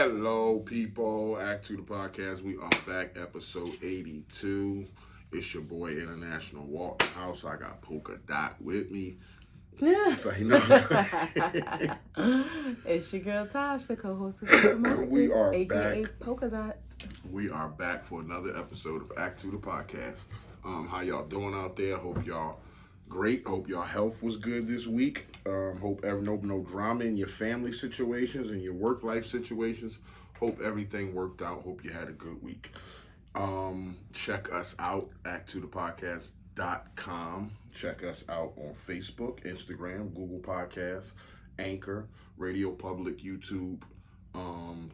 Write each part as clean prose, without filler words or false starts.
Hello, people. Act 2 the podcast. We are back, episode 82. It's your boy, International Walk House. I got Polka Dot with me. So, you know. It's your girl Tosh, the co-host of Mostest, We are aka back. Polka Dot. We are back for another episode of Act 2 the podcast. How y'all doing out there? Hope y'all great. Hope y'all health was good this week. Hope no drama in your family situations and your work life situations. Hope everything worked out. Hope you had a good week. Check us out, act2thepodcast.com. Check us out on Facebook, Instagram, Google Podcasts, Anchor, Radio Public, YouTube,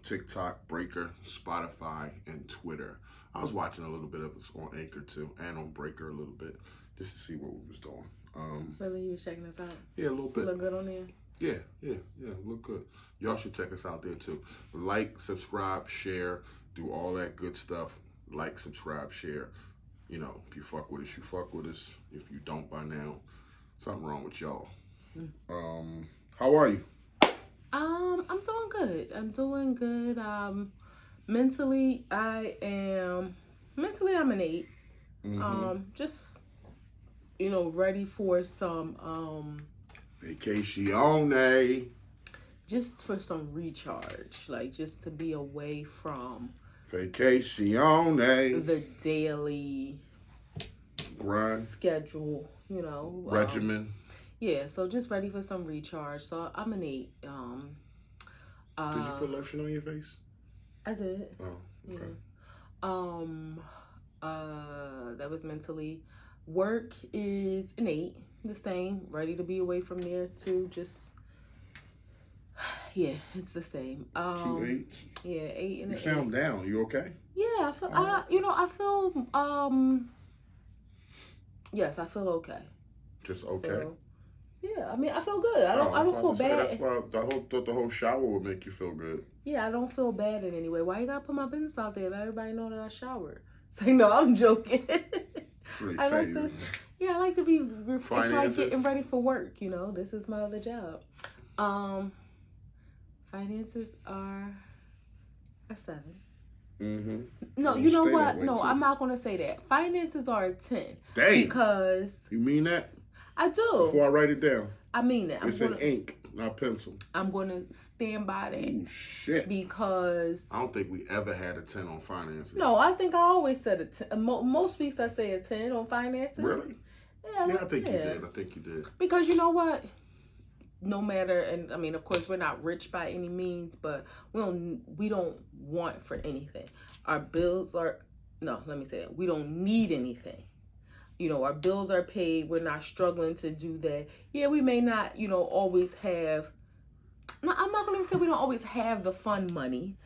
TikTok, Breaker, Spotify, and Twitter. I was watching a little bit of us on Anchor too, and on Breaker a little bit, just to see what we was doing. Really, you was checking us out? Yeah, a little bit. Look good on there? Yeah, look good. Y'all should check us out there too. Like, subscribe, share, do all that good stuff. Like, subscribe, share. You know, if you fuck with us, you fuck with us. If you don't by now, something wrong with y'all. How are you? I'm doing good. Mentally, I'm an 8. Just, ready for some, Vacation. just for some recharge. Like, just to be away from Vacation. the daily Grind. schedule, Regimen. Yeah, so just ready for some recharge. So I'm an 8. Did you put lotion on your face? I did. Oh, okay. That was mentally. Work is an 8, the same. Ready to be away from there too. Just yeah, it's the same. 2 8s. Yeah, 8 and You an sound 8. down. You okay? Yeah, I feel. Yes, I feel okay. Just okay. So, yeah, I mean, I feel good. I don't feel bad. That's why I thought the whole shower would make you feel good. Yeah, I don't feel bad in any way. Why you gotta put my business out there? Let everybody know that I showered. Say no, I'm joking. I like to be. It's like getting ready for work. This is my other job. Finances are a 7. Mm-hmm. No, you know what? No, I'm not gonna say that. Finances are a 10. Dang. Because you mean that? I do. Before I write it down. I mean that. It's in ink, not pencil. I'm gonna stand by that. Oh shit! Because I don't think we ever had a 10 on finances. No, I think I always said a 10. Most weeks I say a 10 on finances. Really? Yeah, I think you did. I think you did. Because you know what? No matter, and I mean, of course, we're not rich by any means, but we don't want for anything. Our bills are we don't need anything. Our bills are paid. We're not struggling to do that. Yeah, we may not, always have. No, I'm not going to say we don't always have the fun money.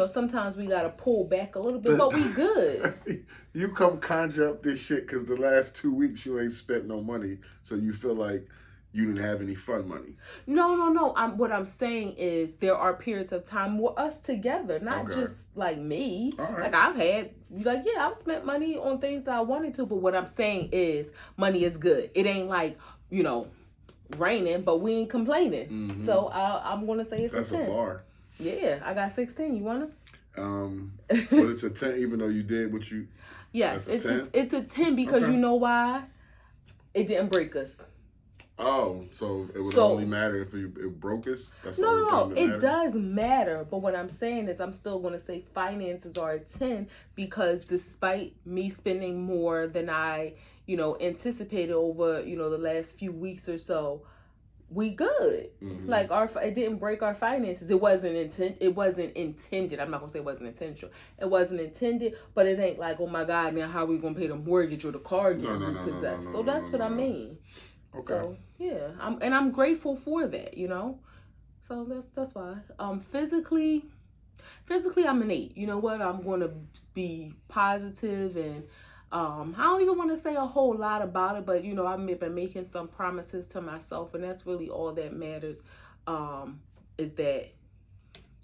Sometimes we got to pull back a little bit, but we good. You come conjure up this shit because the last 2 weeks you ain't spent no money, so you feel like you didn't have any fun money. No. What I'm saying is there are periods of time with us together, not just like me. All right. Like I've spent money on things that I wanted to, but what I'm saying is money is good. It ain't like, raining, but we ain't complaining. Mm-hmm. So I'm going to say it's a 10. That's a bar. Yeah, I got 16. You want to? But it's a 10 even though you did what you... Yes, it's a 10 because you know why? It didn't break us. Oh, so it would only matter if it broke us? That's the only time it does matter. But what I'm saying is I'm still going to say finances are a 10 because despite me spending more than I, anticipated over, the last few weeks or so, we good. Mm-hmm. Like it didn't break our finances. It wasn't intended. I'm not going to say it wasn't intentional. It wasn't intended, but it ain't like, oh my God, now how are we going to pay the mortgage or the car getting repossessed? So that's what I mean. Okay. So yeah, I'm grateful for that, So that's why. Physically I'm an 8. You know what? I'm going to be positive and I don't even want to say a whole lot about it, but I've been making some promises to myself, and that's really all that matters. Is that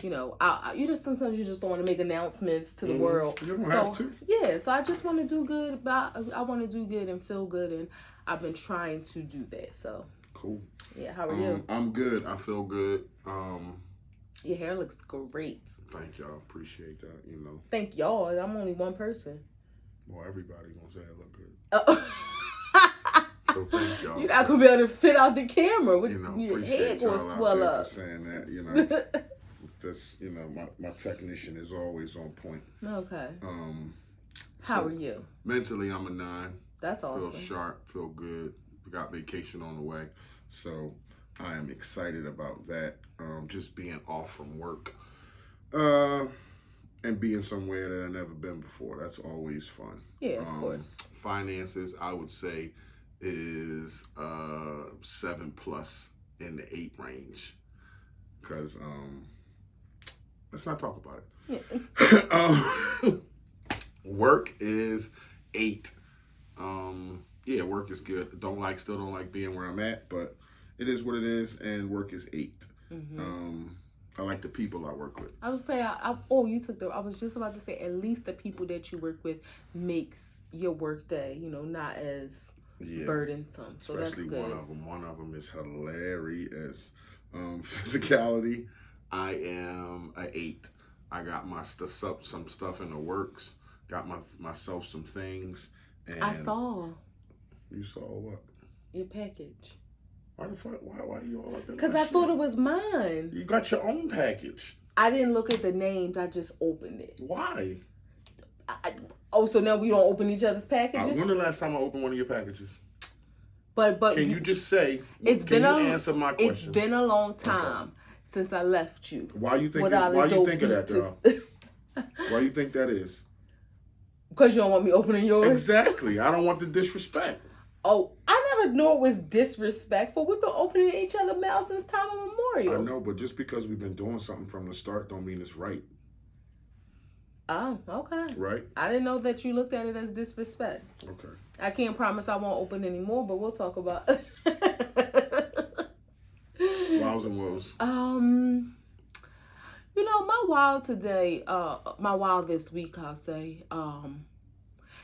sometimes you just don't want to make announcements to the world. You don't have to. Yeah, so I just want to do good. I want to do good and feel good, and I've been trying to do that. So cool. Yeah, how are you? I'm good. I feel good. Your hair looks great. Thank y'all. Appreciate that. You know. Thank y'all. I'm only one person. Well, everybody gonna say I look good. Oh. So thank y'all. You're not gonna be able to fit out the camera with your head Appreciate gonna y'all swell out there up. for saying that. You know, that's my technician is always on point. Okay. How are you? Mentally, I'm a 9. That's awesome. Feel sharp. Feel good. We got vacation on the way, so I am excited about that. Just being off from work, and being somewhere that I've never been before. That's always fun. Yeah, of course. Finances, I would say, is 7+ in the 8 range. Because let's not talk about it. Yeah. Work is 8. Yeah, work is good. Still don't like being where I'm at, but it is what it is, and work is 8. Mm-hmm. I like the people I work with. I was say, I was just about to say, at least the people that you work with makes your work day, not as burdensome. So especially that's good. One of them is hilarious. Physicality, I am a 8. I got my some stuff in the works. Got myself some things. And I saw. You saw what? Your package. Why the fuck? Why you all like that? Because I thought it was mine. You got your own package. I didn't look at the names. I just opened it. Why? So now we don't open each other's packages? When the last time I opened one of your packages? But can you just say? Answer my question? It's been a long time since I left you. Why you think? Why you think of that, girl? Why you think that is? Because you don't want me opening yours? Exactly. I don't want the disrespect. Oh, I never knew it was disrespectful. We've been opening each other mail since time immemorial. I know, but just because we've been doing something from the start don't mean it's right. Oh, okay. Right? I didn't know that you looked at it as disrespect. Okay. I can't promise I won't open anymore, but we'll talk about Wows and woes. My wow today, my wow this week, I'll say,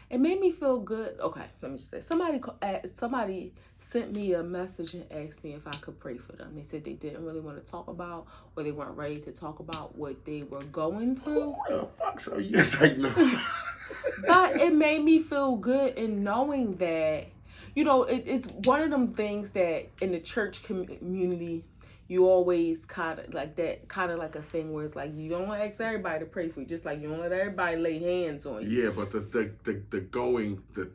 it made me feel good. Okay, let me just say, somebody sent me a message and asked me if I could pray for them. They said they didn't really want to talk about, or they weren't ready to talk about what they were going through. Who the fuck? So yes, I know. But it made me feel good in knowing that, it's one of them things that in the church community, you always kind of like a thing where it's like you don't ask everybody to pray for you, just like you don't let everybody lay hands on you. Yeah, but the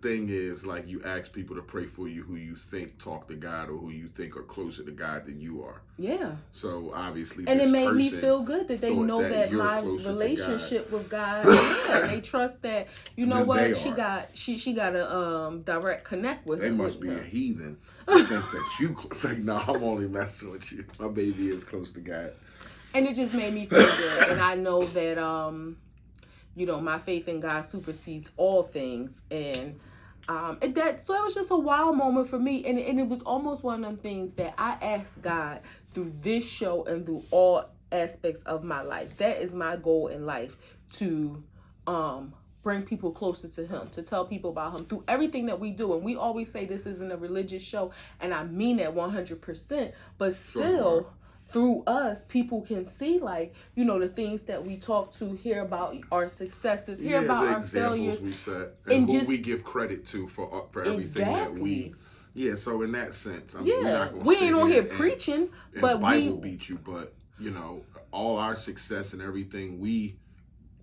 thing is, like, you ask people to pray for you who you think talk to God or who you think are closer to God than you are. Yeah. So obviously, and it made me feel good that they know that my relationship with God, they trust that. You know what? She got a direct connect with. They him. must be a heathen. I think that you say, no, I'm only messing with you. My baby is close to God. And it just made me feel good. And I know that, my faith in God supersedes all things. And so it was just a wow moment for me. And it was almost one of them things that I asked God through this show and through all aspects of my life. That is my goal in life, to bring people closer to him, to tell people about him through everything that we do. And we always say this isn't a religious show, and I mean that 100%, but still through us, people can see, like, the things that we talk to, hear about our successes, hear about our failures. We set, and who we give credit to for everything that we. Yeah, so in that sense, we're not gonna ain't on here preaching, but Bible beat you, but all our success and everything we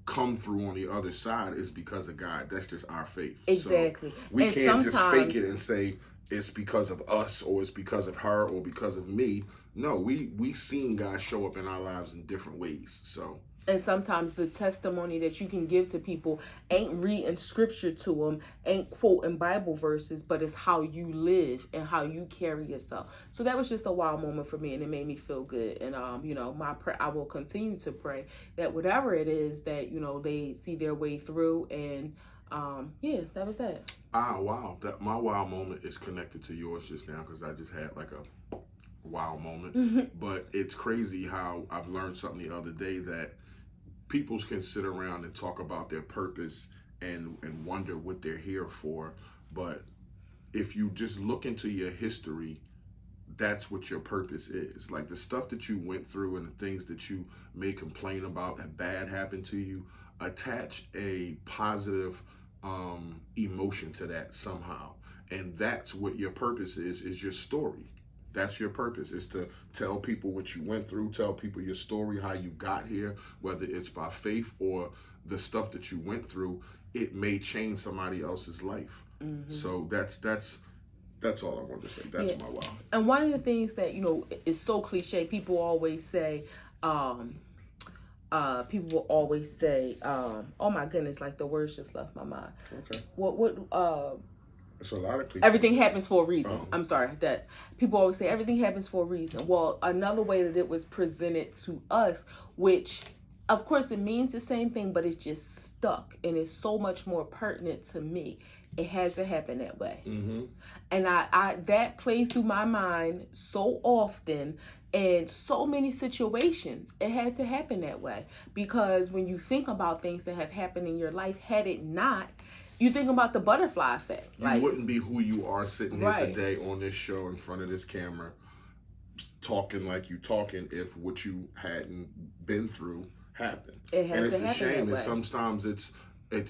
come through on the other side is because of God. That's just our faith. Exactly. So we can't just fake it and say it's because of us or it's because of her or because of me. No, we seen God show up in our lives in different ways. So. And sometimes the testimony that you can give to people ain't reading scripture to them, ain't quoting Bible verses, but it's how you live and how you carry yourself. So that was just a wild moment for me, and it made me feel good. And I will continue to pray that whatever it is that they see their way through. And that was that. Wow! That my wow moment is connected to yours just now because I just had like a wow moment. Mm-hmm. But it's crazy how I've learned something the other day that people can sit around and talk about their purpose and wonder what they're here for. But if you just look into your history, that's what your purpose is. Like the stuff that you went through and the things that you may complain about and bad happened to you, attach a positive emotion to that somehow. And that's what your purpose is your story. That's your purpose, is to tell people what you went through, tell people your story, how you got here, whether it's by faith or the stuff that you went through. It may change somebody else's life. So that's all I wanted to say. That's my wow. And one of the things that, is so cliche, people always say, people will always say, oh my goodness, like the words just left my mind. Okay. It's a lot of cliches. Everything happens for a reason. I'm sorry, that people always say everything happens for a reason. Well, another way that it was presented to us, which of course it means the same thing, but it's just stuck and it's so much more pertinent to me. It had to happen that way. And I that plays through my mind so often in so many situations. It had to happen that way, because when you think about things that have happened in your life, had it not, you think about the butterfly effect. You wouldn't be who you are sitting here today on this show in front of this camera talking like you talking if what you hadn't been through happened. And it's a shame. And sometimes it's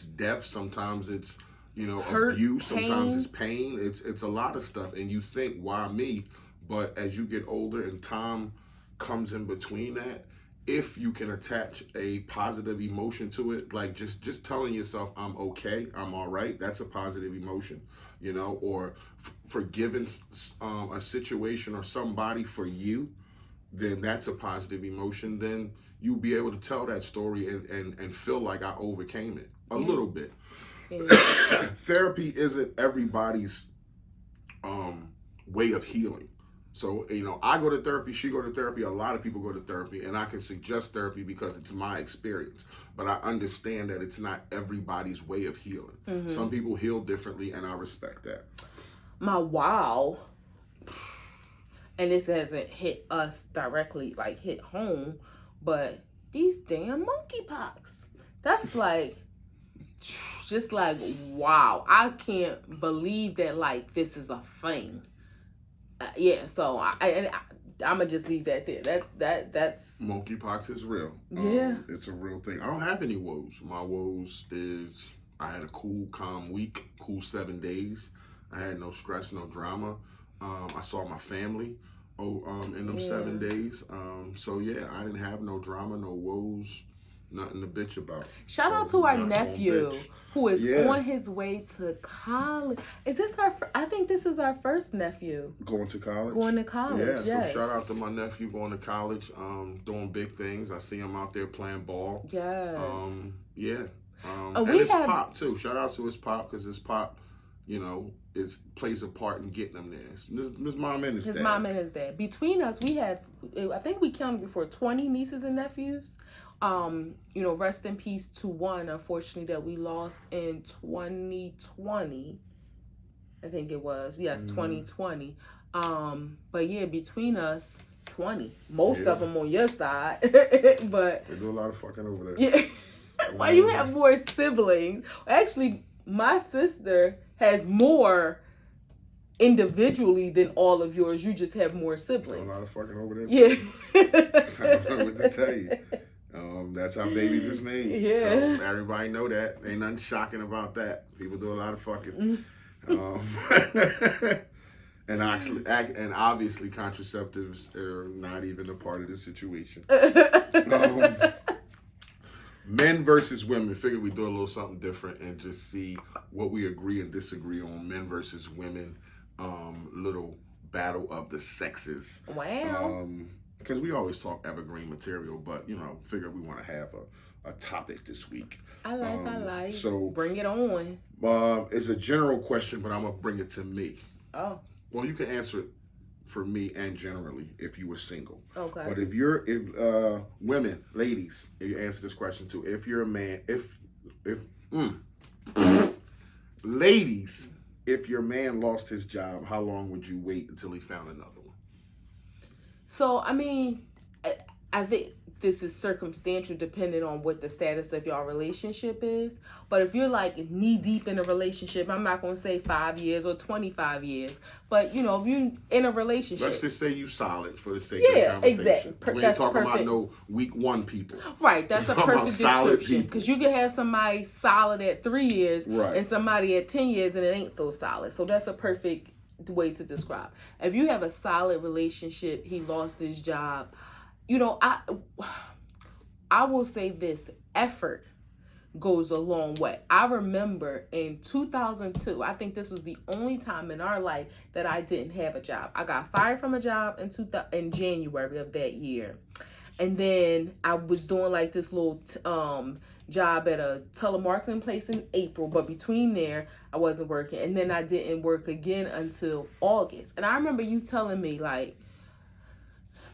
death, sometimes it's hurt, abuse, sometimes it's pain. It's a lot of stuff. And you think, why me? But as you get older and time comes in between that, if you can attach a positive emotion to it, like just telling yourself, I'm okay, I'm all right, that's a positive emotion, or forgiving a situation or somebody for you, then that's a positive emotion. Then you'll be able to tell that story and feel like I overcame it a little bit. Therapy isn't everybody's way of healing. So, I go to therapy, she go to therapy, a lot of people go to therapy, and I can suggest therapy because it's my experience. But I understand that it's not everybody's way of healing. Some people heal differently, and I respect that. My wow, and this hasn't hit us directly, like hit home, but these damn monkeypox. That's like, just like, wow. I can't believe that, like, this is a thing. So I'm gonna just leave that there. That's monkeypox is real. It's a real thing. I don't have any woes. My woes is I had a cool, calm week, cool 7 days. I had no stress, no drama. I saw my family in them 7 days. So yeah, I didn't have no drama, no woes, nothing to bitch about. Shout out to our nephew who is on his way to college. Is this I think this is our first nephew. Going to college? Going to college, yes. So shout out to my nephew going to college, doing big things. I see him out there playing ball. Yes. And his pop too. Shout out to his pop, because his pop, plays a part in getting him there. His mom and his dad. His mom and his dad. Between us, we have, I think we counted before, 20 nieces and nephews. Rest in peace to one, unfortunately, that we lost in 2020. I think it was. Yes, 2020. But yeah, between us, 20. Most of them on your side. But they do a lot of fucking over there. Yeah. Why you have more siblings? Actually, my sister has more individually than all of yours. You just have more siblings. A lot of fucking over there. Yeah. I don't know what to tell you. That's how babies is made. Yeah. So everybody know that. Ain't nothing shocking about that. People do a lot of fucking. And obviously contraceptives are not even a part of the situation. Men versus women. Figure we do a little something different and just see what we agree and disagree on. Men versus women. Little battle of the sexes. Wow. Because we always talk evergreen material, but figure we want to have a topic this week. I like. So bring it on. It's a general question, but I'm gonna bring it to me. Oh. Well, you can answer it for me and generally if you were single. Okay. But if women, ladies, if you answer this question too, if you're a man, ladies, if your man lost his job, how long would you wait until he found another one? So, I mean, I think this is circumstantial depending on what the status of your relationship is. But if you're like knee deep in a relationship, I'm not going to say 5 years or 25 years, but you know, if you're in a relationship, let's just say you solid for the sake of the conversation. Exactly. We ain't talking about no week 1 people. Right, that's a perfect description. Because you can have somebody solid at 3 years and somebody at 10 years and it ain't so solid. So that's a perfect way to describe. If you have a solid relationship, he lost his job. You know, I will say this, effort goes a long way. I remember in 2002, I think this was the only time in our life that I didn't have a job. I got fired from a job in January of that year. And then I was doing like this little job at a telemarketing place in April, but between there, I wasn't working. And then I didn't work again until August. And I remember you telling me like,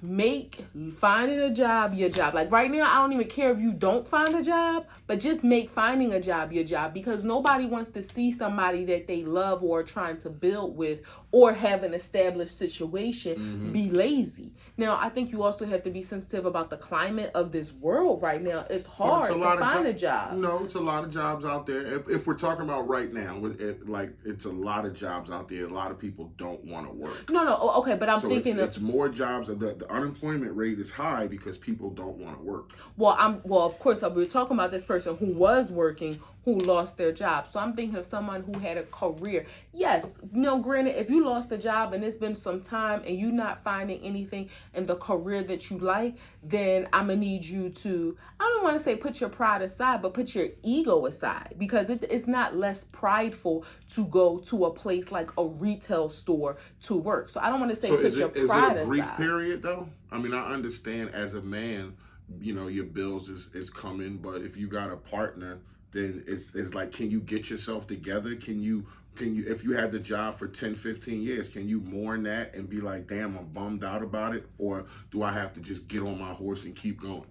make finding a job your job. Like right now, I don't even care if you don't find a job, but just make finding a job your job, because nobody wants to see somebody that they love or are trying to build with or have an established situation be lazy. Now, I think you also have to be sensitive about the climate of this world right now. It's hard to find a job. No, it's a lot of jobs out there. If we're talking about right now, it's a lot of jobs out there. A lot of people don't want to work. No, okay, but I'm thinking it's more jobs. The unemployment rate is high because people don't want to work. Well, of course, we're talking about this person who was working, who lost their job. So I'm thinking of someone who had a career. Yes, granted, if you lost a job and it's been some time and you're not finding anything in the career that you like, then I'm going to need you to, I don't want to say put your pride aside, but put your ego aside, because it's not less prideful to go to a place like a retail store to work. So I don't want to say put your pride aside. Is it a brief period though? I mean, I understand as a man, your bills is coming, but if you got a partner, then it's like, can you get yourself together? Can you, if you had the job for 10, 15 years, can you mourn that and be like, damn, I'm bummed out about it? Or do I have to just get on my horse and keep going?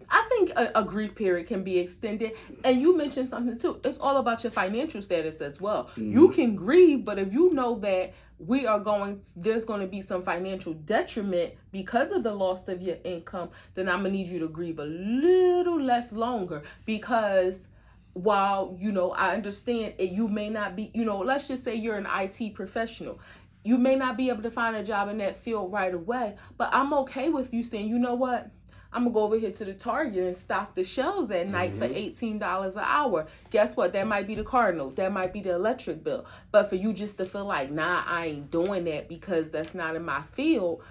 I think a grief period can be extended. And you mentioned something too. It's all about your financial status as well. Mm-hmm. You can grieve, but if you know that there's going to be some financial detriment because of the loss of your income, then I'm going to need you to grieve a little less longer, because while, I understand it, you may not be, let's just say you're an IT professional. You may not be able to find a job in that field right away, but I'm okay with you saying, you know what? I'm going to go over here to the Target and stock the shelves at night for $18 an hour. Guess what? That might be the car note. That might be the electric bill. But for you just to feel like, nah, I ain't doing that because that's not in my field.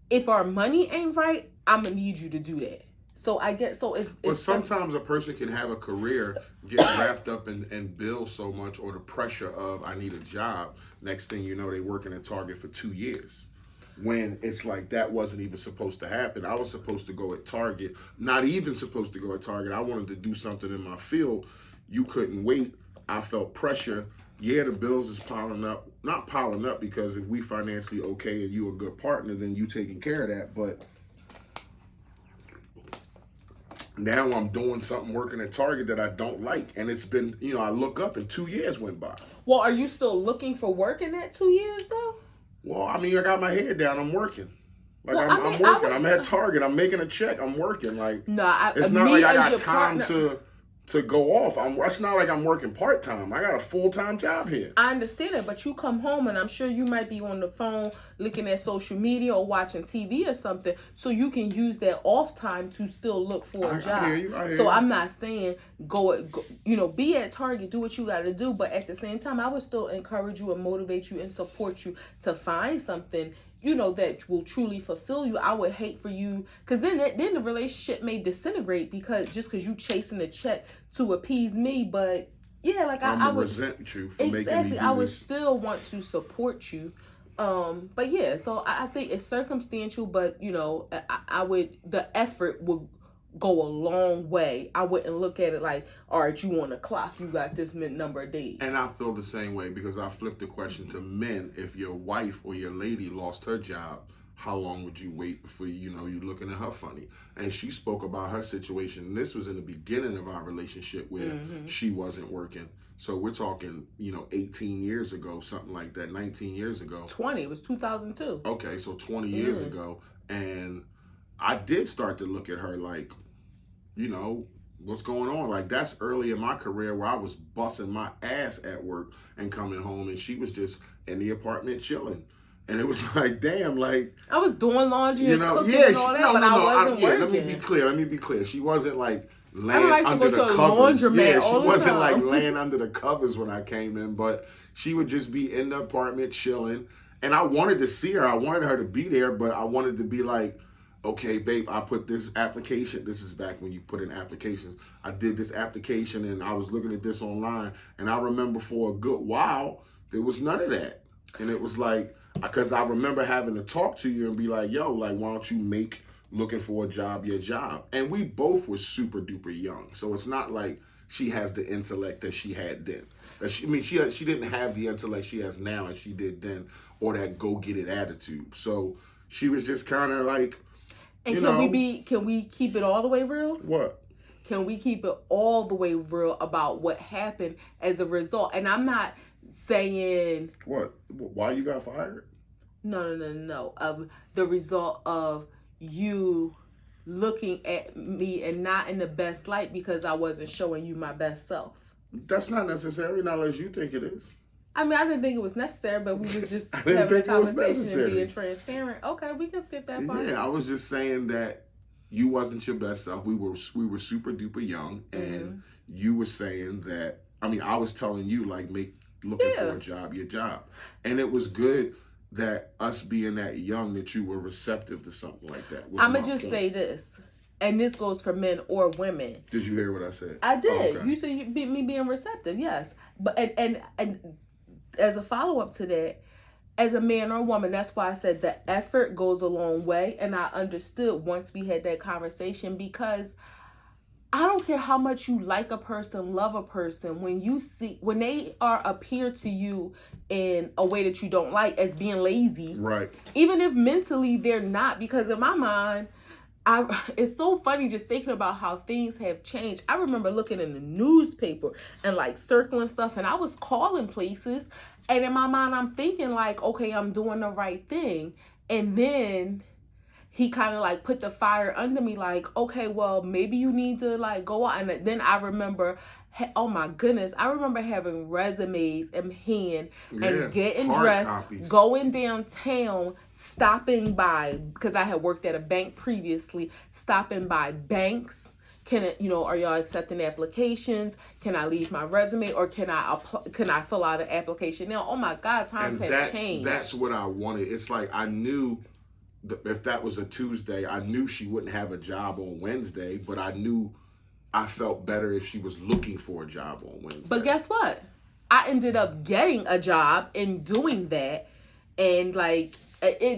If our money ain't right, I'm going to need you to do that. So I get, it's sometimes a person can have a career, get wrapped up in bills so much, or the pressure of, I need a job. Next thing you know, they working at Target for 2 years. When it's like, that wasn't even supposed to happen. I was supposed to go at Target, not even supposed to go at Target. I wanted to do something in my field. You couldn't wait. I felt pressure. Yeah, the bills is piling up. Not piling up, because if we financially okay and you a good partner, then you taking care of that. But now I'm doing something working at Target that I don't like. And it's been, I look up and 2 years went by. Well, are you still looking for work in that 2 years though? Well, I mean, I got my head down. I'm working. Like, I'm working. I'm at Target. I'm making a check. I'm working. Like, it's not like I got time to go off. It's not like I'm working part-time. I got a full-time job here. I understand it, but you come home and I'm sure you might be on the phone looking at social media or watching TV or something, so you can use that off time to still look for a job. I hear you. So I'm not saying go, be at Target, do what you got to do, but at the same time, I would still encourage you and motivate you and support you to find something that will truly fulfill you. I would hate for you, because then the relationship may disintegrate because you chasing a check to appease me. But yeah, like I would resent you for making me do this. I would still want to support you. But yeah, so I think it's circumstantial, but I would, the effort would go a long way. I wouldn't look at it like, all right, you on the clock, you got this number of days. And I feel the same way, because I flipped the question to men. If your wife or your lady lost her job, how long would you wait before you looking at her funny? And she spoke about her situation. And this was in the beginning of our relationship where she wasn't working. So we're talking, 18 years ago, something like that, 19 years ago. 20, it was 2002. Okay, so 20 years ago. And I did start to look at her like, what's going on? Like, that's early in my career where I was busting my ass at work and coming home, and she was just in the apartment chilling. And it was like, damn, like, I was doing laundry and cooking yeah, and all that, but I wasn't working. Let me be clear. She wasn't like I laying like under to go the to a covers. laundromat Yeah, all she the wasn't like time. laying under the covers when I came in, but she would just be in the apartment chilling. And I wanted to see her. I wanted her to be there, but I wanted to be like, okay, babe, I put this application. This is back when you put in applications. I did this application and I was looking at this online. And I remember for a good while, there was none of that. And it was like, because I remember having to talk to you and be like, yo, like, why don't you make looking for a job your job? And we both were super duper young. So it's not like she has the intellect that she had then. She didn't have the intellect she has now as she did then, or that go get it attitude. So she was just kind of like, and can we keep it all the way real? What? Can we keep it all the way real about what happened as a result? And I'm not saying what? Why you got fired? No. Of the result of you looking at me and not in the best light because I wasn't showing you my best self. That's not necessary, not as you think it is. I mean, I didn't think it was necessary, but we was just having a conversation and being transparent. Okay, we can skip that part. Yeah, I was just saying that you wasn't your best self. We were super duper young, and you were saying that. I mean, I was telling you like looking for a job your job, and it was good that us being that young that you were receptive to something like that. I'm gonna just say this. And this goes for men or women. Did you hear what I said? I did. Oh, okay. You said me being receptive, yes. But and as a follow-up to that, as a man or woman, that's why I said the effort goes a long way. And I understood once we had that conversation, because I don't care how much you like a person, love a person, when they appear to you in a way that you don't like as being lazy, right? Even if mentally they're not, because in my mind, it's so funny just thinking about how things have changed. I remember looking in the newspaper and like circling stuff, and I was calling places, and in my mind I'm thinking like, okay, I'm doing the right thing. And then he kind of like put the fire under me like, okay, well, maybe you need to like go out. And then I remember, oh my goodness, I remember having resumes in hand and getting dressed, copies, going downtown, stopping by, because I had worked at a bank previously, stopping by banks. Are y'all accepting applications? Can I leave my resume, or can I fill out an application now? Oh my God, times have changed. That's what I wanted. It's like I knew if that was a Tuesday, I knew she wouldn't have a job on Wednesday, but I knew I felt better if she was looking for a job on Wednesday. But guess what? I ended up getting a job in doing that, and like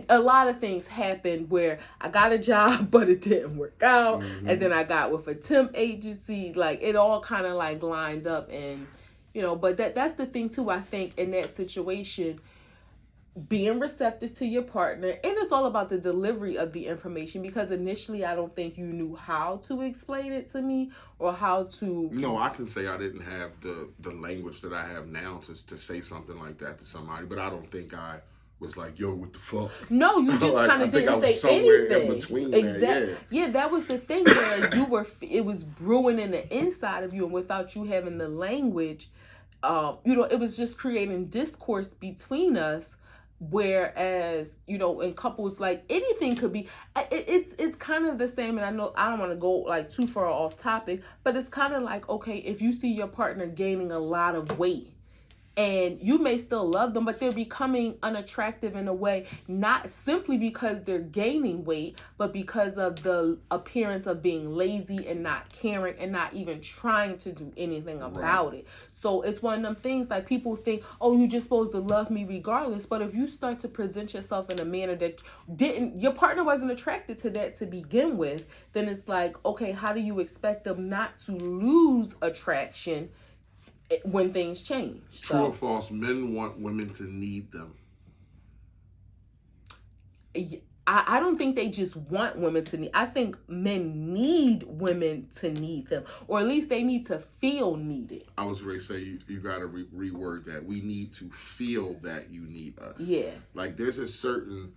a lot of things happened where I got a job, but it didn't work out, and then I got with a temp agency. Like it all kind of like lined up, and but that's the thing too. I think in that situation, being receptive to your partner, and it's all about the delivery of the information, because initially I don't think you knew how to explain it to me or how to. No, I can say I didn't have the language that I have now to say something like that to somebody, but I don't think I was like, yo, what the fuck? No, you just kind of didn't say anything. In between exactly. Yeah, that was the thing where it was brewing in the inside of you, and without you having the language, it was just creating discourse between us. Whereas, in couples, like anything could be, it's kind of the same. And I know I don't want to go like too far off topic, but it's kind of like, okay, if you see your partner gaining a lot of weight, and you may still love them, but they're becoming unattractive in a way, not simply because they're gaining weight, but because of the appearance of being lazy and not caring and not even trying to do anything about it. So it's one of them things like people think, oh, you're just supposed to love me regardless. But if you start to present yourself in a manner that your partner wasn't attracted to that to begin with, then it's like, okay, how do you expect them not to lose attraction when things change? True or false, men want women to need them. I don't think they just want women to need. I think men need women to need them, or at least they need to feel needed. I was ready to say you got to reword that. We need to feel that you need us. Yeah. Like there's a certain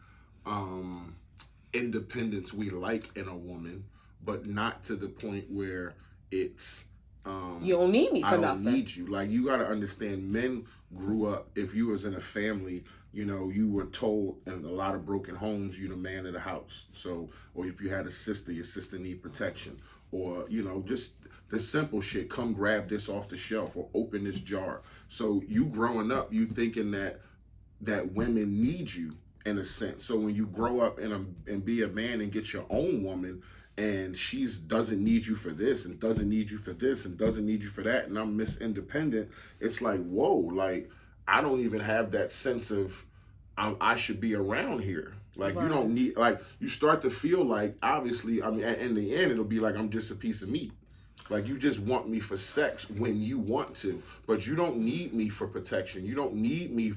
independence we like in a woman, but not to the point where it's You don't need me for I don't nothing. need you. Like, you got to understand, men grew up, if you was in a family, you were told in a lot of broken homes, you're the man of the house. So, or if you had a sister, your sister need protection. Or, just the simple shit, come grab this off the shelf or open this jar. So you growing up, you thinking that women need you in a sense. So when you grow up and be a man and get your own woman, and she's doesn't need you for this and doesn't need you for this and doesn't need you for that, and I'm Miss Independent, it's like, whoa, like, I don't even have that sense of I should be around here. Like, you don't need, like, you start to feel like, obviously, I mean, in the end, it'll be like I'm just a piece of meat. Like, you just want me for sex when you want to, but you don't need me for protection. You don't need me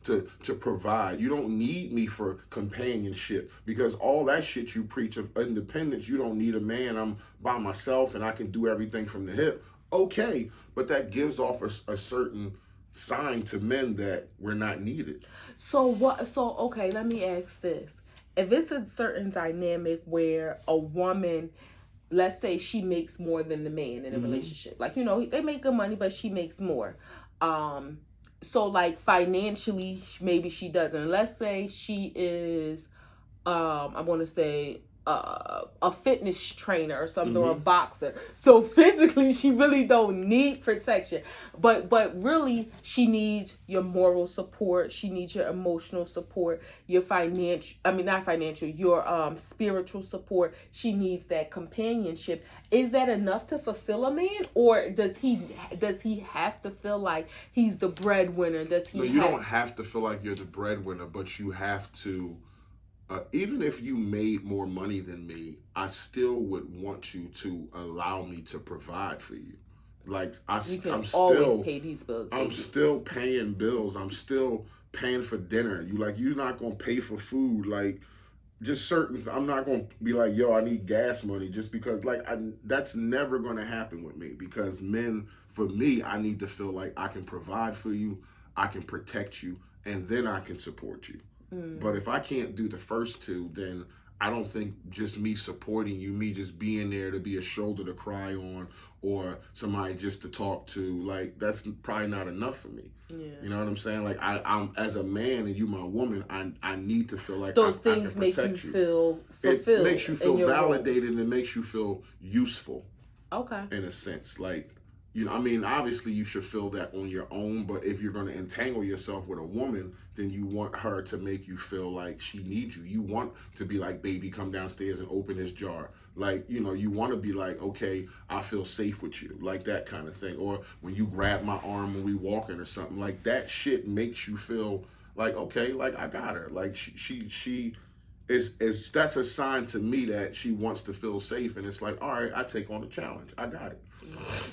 to provide. You don't need me for companionship, because all that shit you preach of independence, you don't need a man. I'm by myself and I can do everything from the hip. Okay, but that gives off a certain sign to men that we're not needed. So okay, let me ask this. If it's a certain dynamic where a woman, let's say she makes more than the man in a relationship. Like, they make good money, but she makes more. So like financially, maybe she doesn't. Let's say she is, I want to say, a fitness trainer or something, or a boxer. So physically, she really don't need protection, but really, she needs your moral support. She needs your emotional support, your not financial, your spiritual support. She needs that companionship. Is that enough to fulfill a man, or does he have to feel like he's the breadwinner? Does he? No, you don't have to feel like you're the breadwinner, but you have to. Even if you made more money than me, I still would want you to allow me to provide for you. Like, I'm always pay these bills. I'm still paying bills. I'm still paying for dinner. You're not gonna pay for food. Like, just certain. I'm not gonna be like, yo, I need gas money just because. Like, that's never gonna happen with me, because men, for me, I need to feel like I can provide for you, I can protect you, and then I can support you. But if I can't do the first two, then I don't think just me supporting you, me just being there to be a shoulder to cry on, or somebody just to talk to, like, that's probably not enough for me. Yeah. You know what I'm saying? Like, I'm as a man and you my woman, I need to feel like those I things can make protect you feel fulfilled. It makes you feel validated, and it makes you feel useful. Okay. In a sense, like, I mean, obviously you should feel that on your own, but if you're going to entangle yourself with a woman, then you want her to make you feel like she needs you. You want to be like, baby, come downstairs and open this jar. Like, you want to be like, okay, I feel safe with you, like that kind of thing. Or when you grab my arm when we walking or something, like that shit makes you feel like, okay, like I got her. Like she is that's a sign to me that she wants to feel safe, and it's like, all right, I take on the challenge. I got it.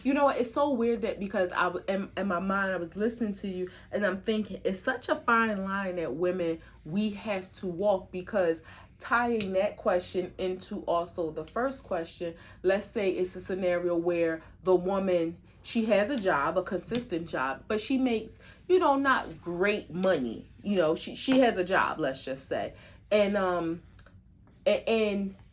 You know what? It's so weird that, because in my mind, I was listening to you and I'm thinking it's such a fine line that women, we have to walk, because tying that question into also the first question, let's say it's a scenario where the woman, she has a job, a consistent job, but she makes, not great money. She has a job, let's just say. And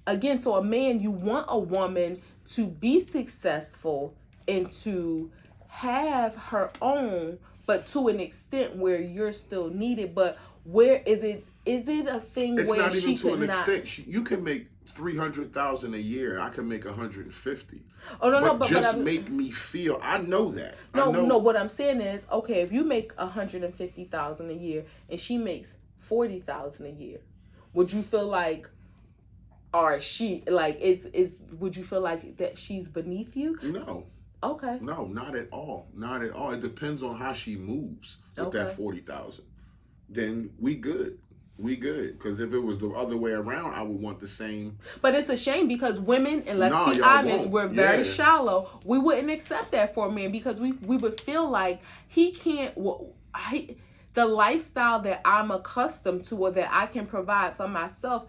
again, so a man, you want a woman to be successful and to have her own, but to an extent where you're still needed. But where is it a thing it's where not even she to could an not? extent. You can make 300,000 a year. I can make 150. Oh no, but just make me feel. I know that. No. What I'm saying is, okay, if you make 150,000 a year and she makes 40,000 a year, would you feel like, or she like would you feel like that she's beneath you? No. Okay. No, not at all. Not at all. It depends on how she moves with that 40,000. Then we good. We good. Because if it was the other way around, I would want the same. But it's a shame, because women, and let's be honest, we're very shallow. We wouldn't accept that for a man, because we would feel like he can't. The lifestyle that I'm accustomed to, or that I can provide for myself,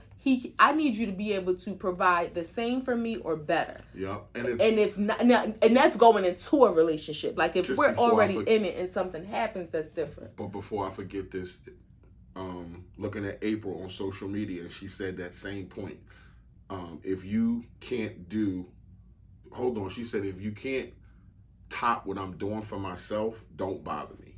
I need you to be able to provide the same for me or better. Yeah, and if not, and that's going into a relationship. Like, if we're already in it and something happens, that's different. But before I forget this, looking at April on social media, and she said that same point. If you can't do, hold on, she said, if you can't top what I'm doing for myself, don't bother me.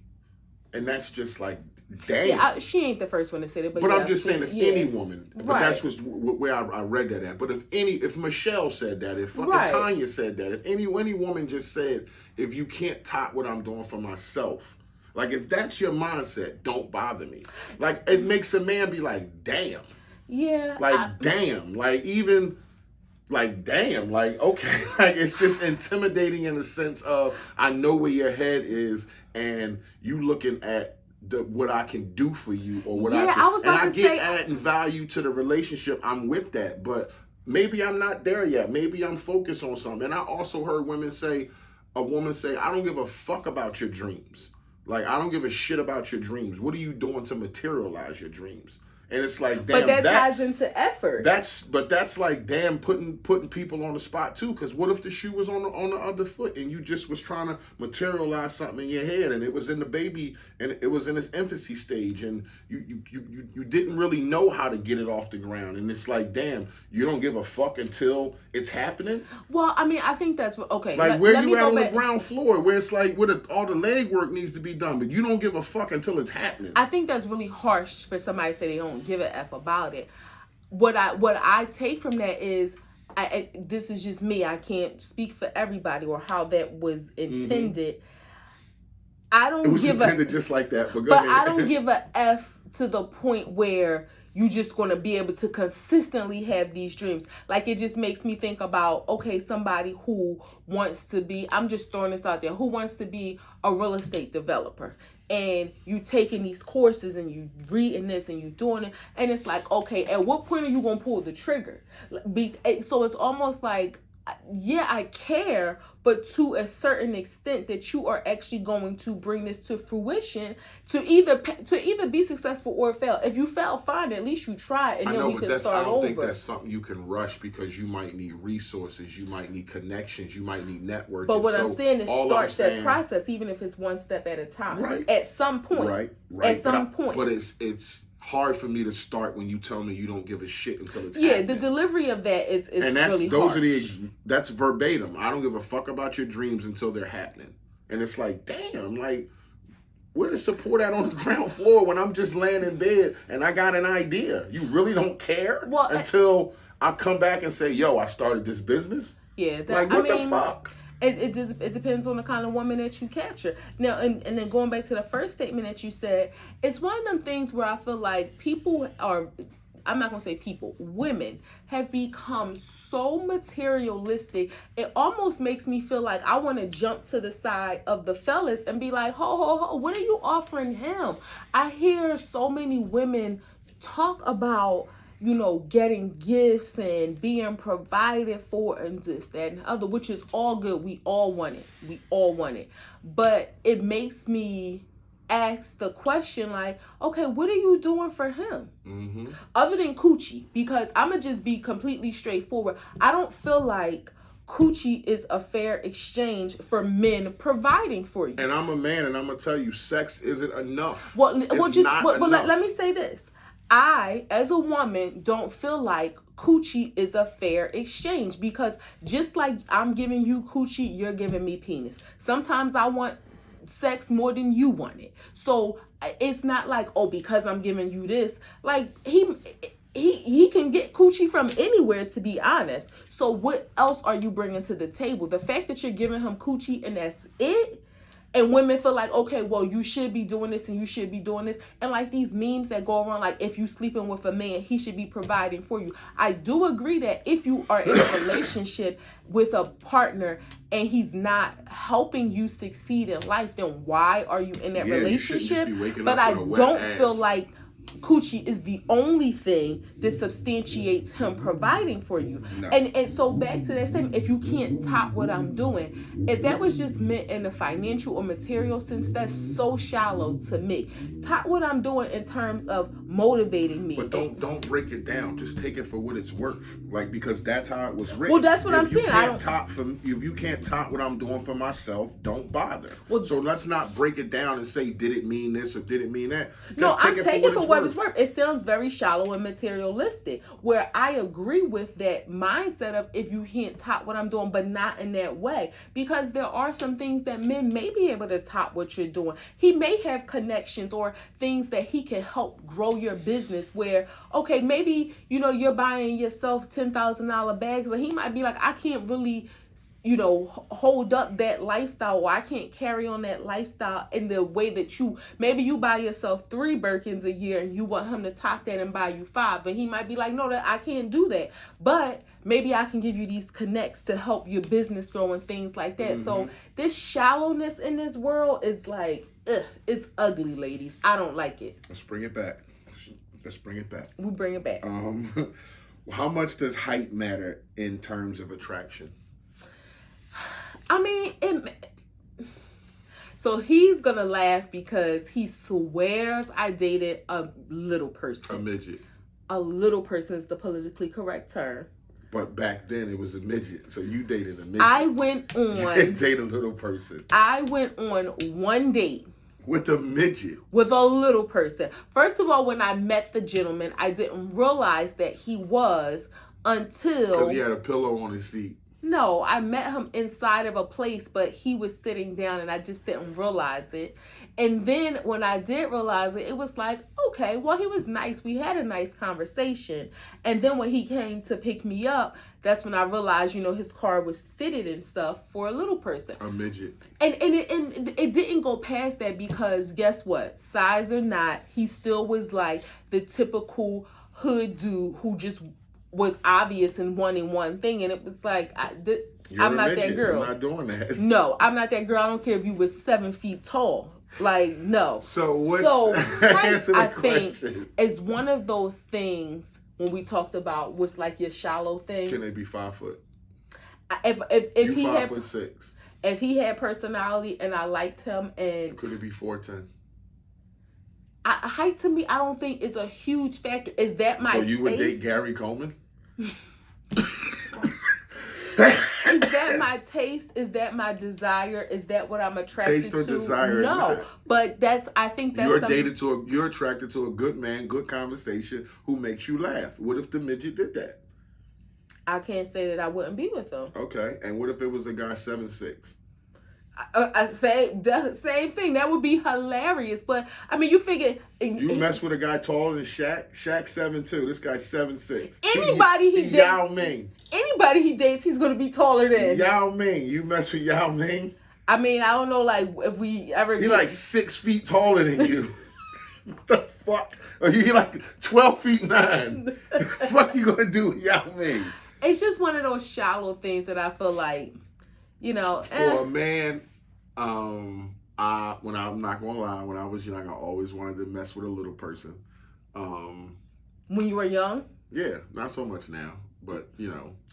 And that's just like, damn. Yeah, she ain't the first one to say that, but I'm just saying, if any woman, but right. that's where I read that at. But if Michelle said that, if fucking right. Tanya said that, if any woman just said, if you can't top what I'm doing for myself, like if that's your mindset, don't bother me. Like it makes a man be like, damn. Yeah. Like damn. Like even. Like damn, like okay, like it's just intimidating in the sense of I know where your head is, and you looking at what I can do for you or what I can, I was about and I to get say, adding value to the relationship. I'm with that, but maybe I'm not there yet. Maybe I'm focused on something. And I also heard a woman say, I don't give a fuck about your dreams. Like I don't give a shit about your dreams. What are you doing to materialize your dreams? And it's like, damn, but that ties into effort. That's like, damn, putting people on the spot too. Because what if the shoe was on the other foot and you just was trying to materialize something in your head and it was in the baby and it was in its infancy stage and you didn't really know how to get it off the ground, and it's like, damn, you don't give a fuck until it's happening. Well, I mean, I think that's okay. Like where you at on the ground floor, where it's like all the leg work needs to be done, but you don't give a fuck until it's happening. I think that's really harsh for somebody to say they don't give a F about it. What I take from that is, this is just me. I can't speak for everybody or how that was intended. I don't. It was intended just like that, but ahead. I don't give a F to the point where you just going to be able to consistently have these dreams. Like it just makes me think about, okay, somebody who wants to be, I'm just throwing this out there, who wants to be a real estate developer. And you taking these courses and you reading this and you doing it. And it's like, okay, at what point are you going to pull the trigger? So it's almost like, yeah, I care, but to a certain extent that you are actually going to bring this to fruition to either be successful or fail. If you fail, fine, at least you tried, and then we can start over. I don't think that's something you can rush because you might need resources, you might need connections, you might need networking. But what I'm saying is start that process, even if it's one step at a time. Right. At some point. Right. At some point. But it's hard for me to start when you tell me you don't give a shit until it's happening. The delivery of that is and that's really those harsh. That's verbatim. I don't give a fuck about your dreams until they're happening. And it's like, damn, like where the support at on the ground floor when I'm just laying in bed and I got an idea? You really don't care until I come back and say, yo, I started this business? Yeah. The fuck? It depends on the kind of woman that you capture. Now, and then going back to the first statement that you said, it's one of them things where I feel like people are, I'm not going to say people, women have become so materialistic. It almost makes me feel like I want to jump to the side of the fellas and be like, ho, what are you offering him? I hear so many women talk about, getting gifts and being provided for and this, that, and the other, which is all good. We all want it. But it makes me ask the question like, okay, what are you doing for him? Mm-hmm. Other than coochie? Because I'm going to just be completely straightforward. I don't feel like coochie is a fair exchange for men providing for you. And I'm a man and I'm going to tell you, sex isn't enough. Let me say this. I, as a woman, don't feel like coochie is a fair exchange because just like I'm giving you coochie, you're giving me penis. Sometimes I want sex more than you want it. So it's not like, because I'm giving you this. Like he can get coochie from anywhere, to be honest. So what else are you bringing to the table? The fact that you're giving him coochie and that's it. And women feel like, okay, well, you should be doing this and you should be doing this. And like these memes that go around, like if you sleeping with a man, he should be providing for you. I do agree that if you are in a relationship with a partner and he's not helping you succeed in life, then why are you in that relationship? But I don't feel like coochie is the only thing that substantiates him providing for you. No. And so back to that statement, if you can't top what I'm doing, if that was just meant in the financial or material sense, that's so shallow to me. Top what I'm doing in terms of motivating me. But don't break it down. Just take it for what it's worth. Like, because that's how it was written. Well, that's what I'm saying. If you can't top what I'm doing for myself, don't bother. Well, so let's not break it down and say, did it mean this or did it mean that? Just I'm taking for what it's worth. It sounds very shallow and materialistic, where I agree with that mindset of if you can't top what I'm doing, but not in that way. Because there are some things that men may be able to top what you're doing. He may have connections or things that he can help grow your business where, okay, maybe, you're buying yourself $10,000 bags and he might be like, I can't really, hold up that lifestyle, or I can't carry on that lifestyle in the way that maybe you buy yourself 3 Birkins a year and you want him to top that and buy you 5. And he might be like, no, I can't do that. But maybe I can give you these connects to help your business grow and things like that. Mm-hmm. So this shallowness in this world is like, it's ugly, ladies. I don't like it. Let's bring it back. We bring it back. How much does height matter in terms of attraction? I mean, so he's gonna laugh because he swears I dated a little person. A midget. A little person is the politically correct term. But back then it was a midget. So you dated a midget. I went on. You didn't date a little person. I went on one date. With a midget? With a little person. First of all, when I met the gentleman, I didn't realize that he was until... Because he had a pillow on his seat. No, I met him inside of a place, but he was sitting down and I just didn't realize it. And then when I did realize it, it was like, okay, well, he was nice. We had a nice conversation. And then when he came to pick me up, that's when I realized, his car was fitted and stuff for a little person. A midget. And it didn't go past that because guess what? Size or not, he still was like the typical hood dude who just was obvious in wanting one thing. And it was like, I'm not that girl. I'm not doing that. No, I'm not that girl. I don't care if you were 7 feet tall. Like, no. So height, I think, is one of those things when we talked about what's like your shallow thing. Can they be 5 foot? If he had 5'6". If he had personality and I liked him, and could it be 4'10"? Height to me, I don't think is a huge factor. Is that my taste? So you would date Gary Coleman? Is that my taste? Is that my desire? Is that what I'm attracted to? Taste or desire? No, but I think that's you're attracted to a good man, good conversation who makes you laugh. What if the midget did that? I can't say that I wouldn't be with him. Okay, and what if it was a guy 7'6"? Same thing. That would be hilarious. But I mean, you figure you mess with a guy taller than Shaq. Shaq's 7'2". This guy's 7'6". Anybody he dates, Yao Ming. Anybody he dates, he's gonna be taller than Yao Ming. You mess with Yao Ming. I mean, I don't know, like if we ever. He's like 6 feet taller than you. What the fuck? Or he like 12 feet 9. What the fuck you gonna do with Yao Ming? It's just one of those shallow things that I feel like. For a man, I'm not gonna lie, when I was young, I always wanted to mess with a little person. When you were young? Yeah, not so much now, but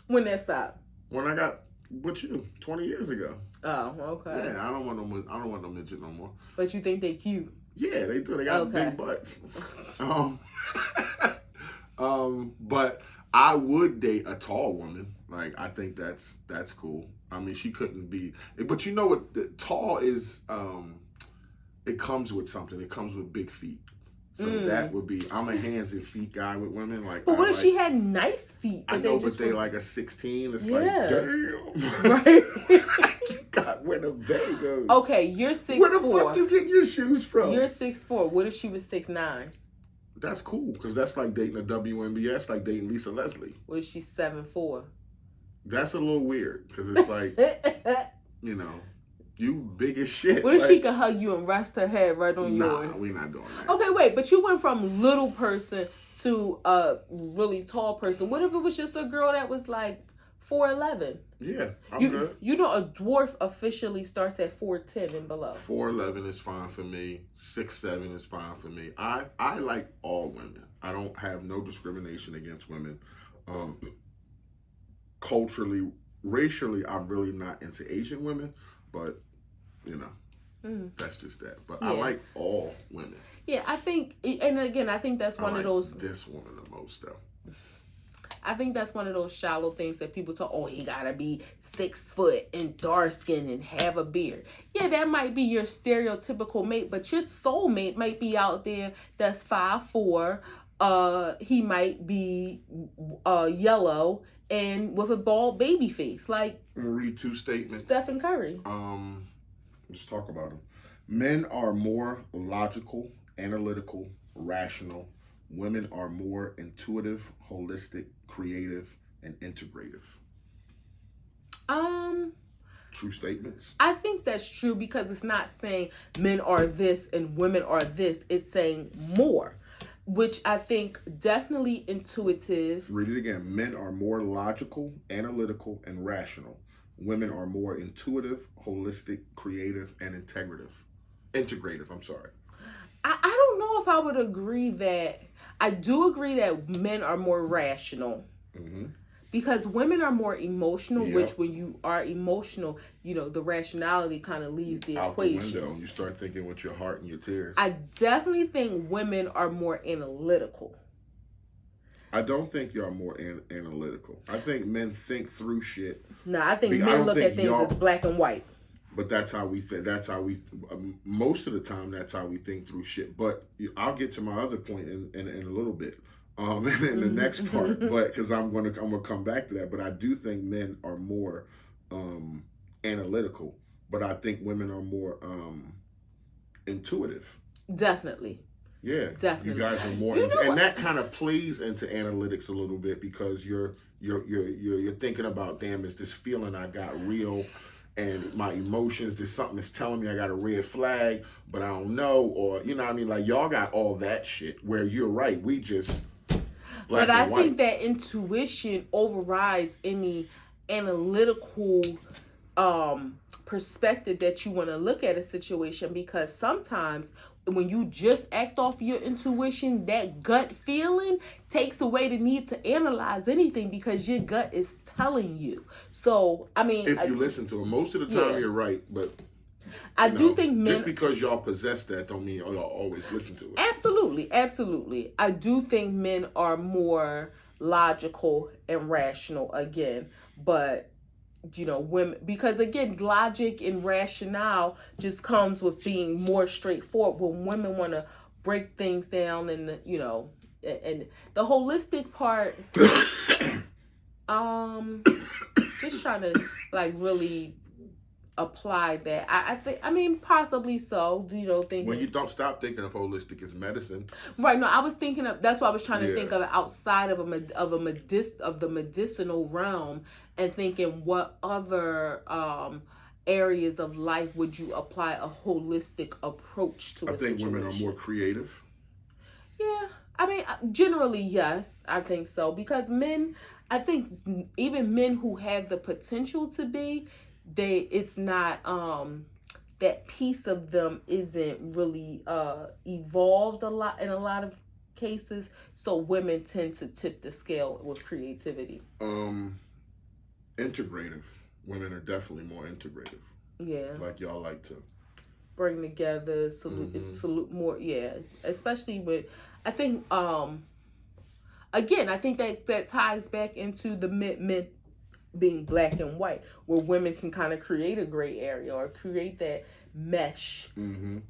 When that stopped? When I got with you 20 years ago. Oh, okay. Yeah, I don't want no midget no more. But you think they cute? Yeah, they do. They got big butts. But I would date a tall woman. Like, I think that's cool. I mean, she couldn't be, but you know what? Tall is, it comes with something. It comes with big feet. So that would be, I'm a hands and feet guy with women. Like, but what if she had nice feet? I know, but they like a 16. It's like, damn. Right. You got Winnebagos. Okay, you're 6'4". Where the fuck you getting your shoes from? You're 6'4". What if she was 6'9"? That's cool, because that's like dating a WNBA. That's like dating Lisa Leslie. What if she's 7'4"? That's a little weird, because it's like, you big as shit. What if she could hug you and rest her head right on yours? Nah, we're not doing that. Okay, wait, but you went from little person to a really tall person. What if it was just a girl that was like 4'11". Yeah, I'm good. You know, a dwarf officially starts at 4'10" and below. 4'11" is fine for me. 6'7" is fine for me. I like all women. I don't have no discrimination against women. Um, Culturally, racially, I'm really not into Asian women, but you know, that's just that. But I Yeah. like all women. Yeah, I think, and again, I think that's one I of like those. this woman the most though. I think that's one of those shallow things that people talk. Oh, he gotta be 6 foot and dark skinned and have a beard. Yeah, that might be your stereotypical mate, but your soulmate might be out there that's 5'4". He might be yellow and with a bald baby face, like I'm gonna read 2 statements. Stephen Curry. Let's talk about them. Men are more logical, analytical, rational. Women are more intuitive, holistic, creative, and integrative. True statements. I think that's true because it's not saying men are this and women are this. It's saying more, which I think definitely intuitive. Read it again. Men are more logical, analytical, and rational. Women are more intuitive, holistic, creative, and integrative. I'm sorry. I don't know if I would agree that. I do agree that men are more rational. Mm-hmm. Because women are more emotional, Yep. which when you are emotional, you know, the rationality kind of leaves the Out equation. the window. You start thinking with your heart and your tears. I definitely think women are more analytical. I don't think y'all more analytical. I think men think through shit. No, I think men look at things as black and white. But that's how we think. That's how we. Most of the time, that's how we think through shit. But I'll get to my other point in a little bit. In the next part, but because I'm gonna come back to that. But I do think men are more analytical, but I think women are more intuitive. Definitely. Yeah, definitely. You guys are more, and that kind of plays into analytics a little bit because you're thinking about, damn, is this feeling I got real? And my emotions, there's something that's telling me I got a red flag, but I don't know, or you know what I mean? Like y'all got all that shit where you're right. We just black but I and white. think that intuition overrides any analytical perspective that you want to look at a situation, because sometimes when you just act off your intuition, that gut feeling takes away the need to analyze anything because your gut is telling you. So, I mean, if you listen to it, most of the time you're right, but I do think men, just because y'all possess that don't mean y'all always listen to it. Absolutely. I do think men are more logical and rational again, but you know, women, because again, logic and rationale just comes with being more straightforward. When women want to break things down and, you know, and the holistic part, just trying to like really apply that. I think, I mean, possibly so, you know, thinking. When you don't stop thinking of holistic as medicine. Right. No, I was thinking of, that's why I was trying to think of outside of the medicinal realm, and thinking what other areas of life would you apply a holistic approach to? I think women are more creative. Yeah. I mean, generally, yes, I think so, because men, I think even men who have the potential to be, it's not that piece of them isn't really evolved a lot in a lot of cases, so women tend to tip the scale with creativity. Integrative. Women are definitely more integrative. Yeah, like y'all like to bring together, salute more. Yeah, especially with, I think again, I think that ties back into the men being black and white, where women can kind of create a gray area or create that mesh in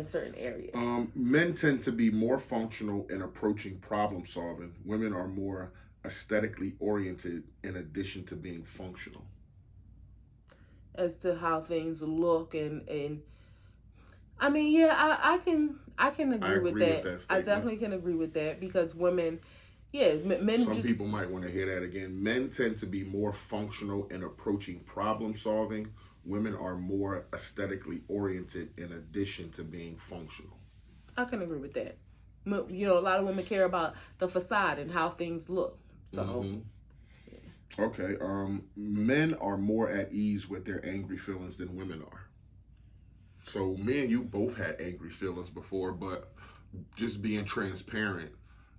certain areas. Men tend to be more functional in approaching problem solving. Women are more aesthetically oriented in addition to being functional. As to how things look and I mean, yeah, I can agree with that. I definitely can agree with that, because women, men. Some people might want to hear that again. Men tend to be more functional in approaching problem solving. Women are more aesthetically oriented in addition to being functional. I can agree with that. You know, a lot of women care about the facade and how things look. So, Okay. Men are more at ease with their angry feelings than women are. So me and you both had angry feelings before, but just being transparent,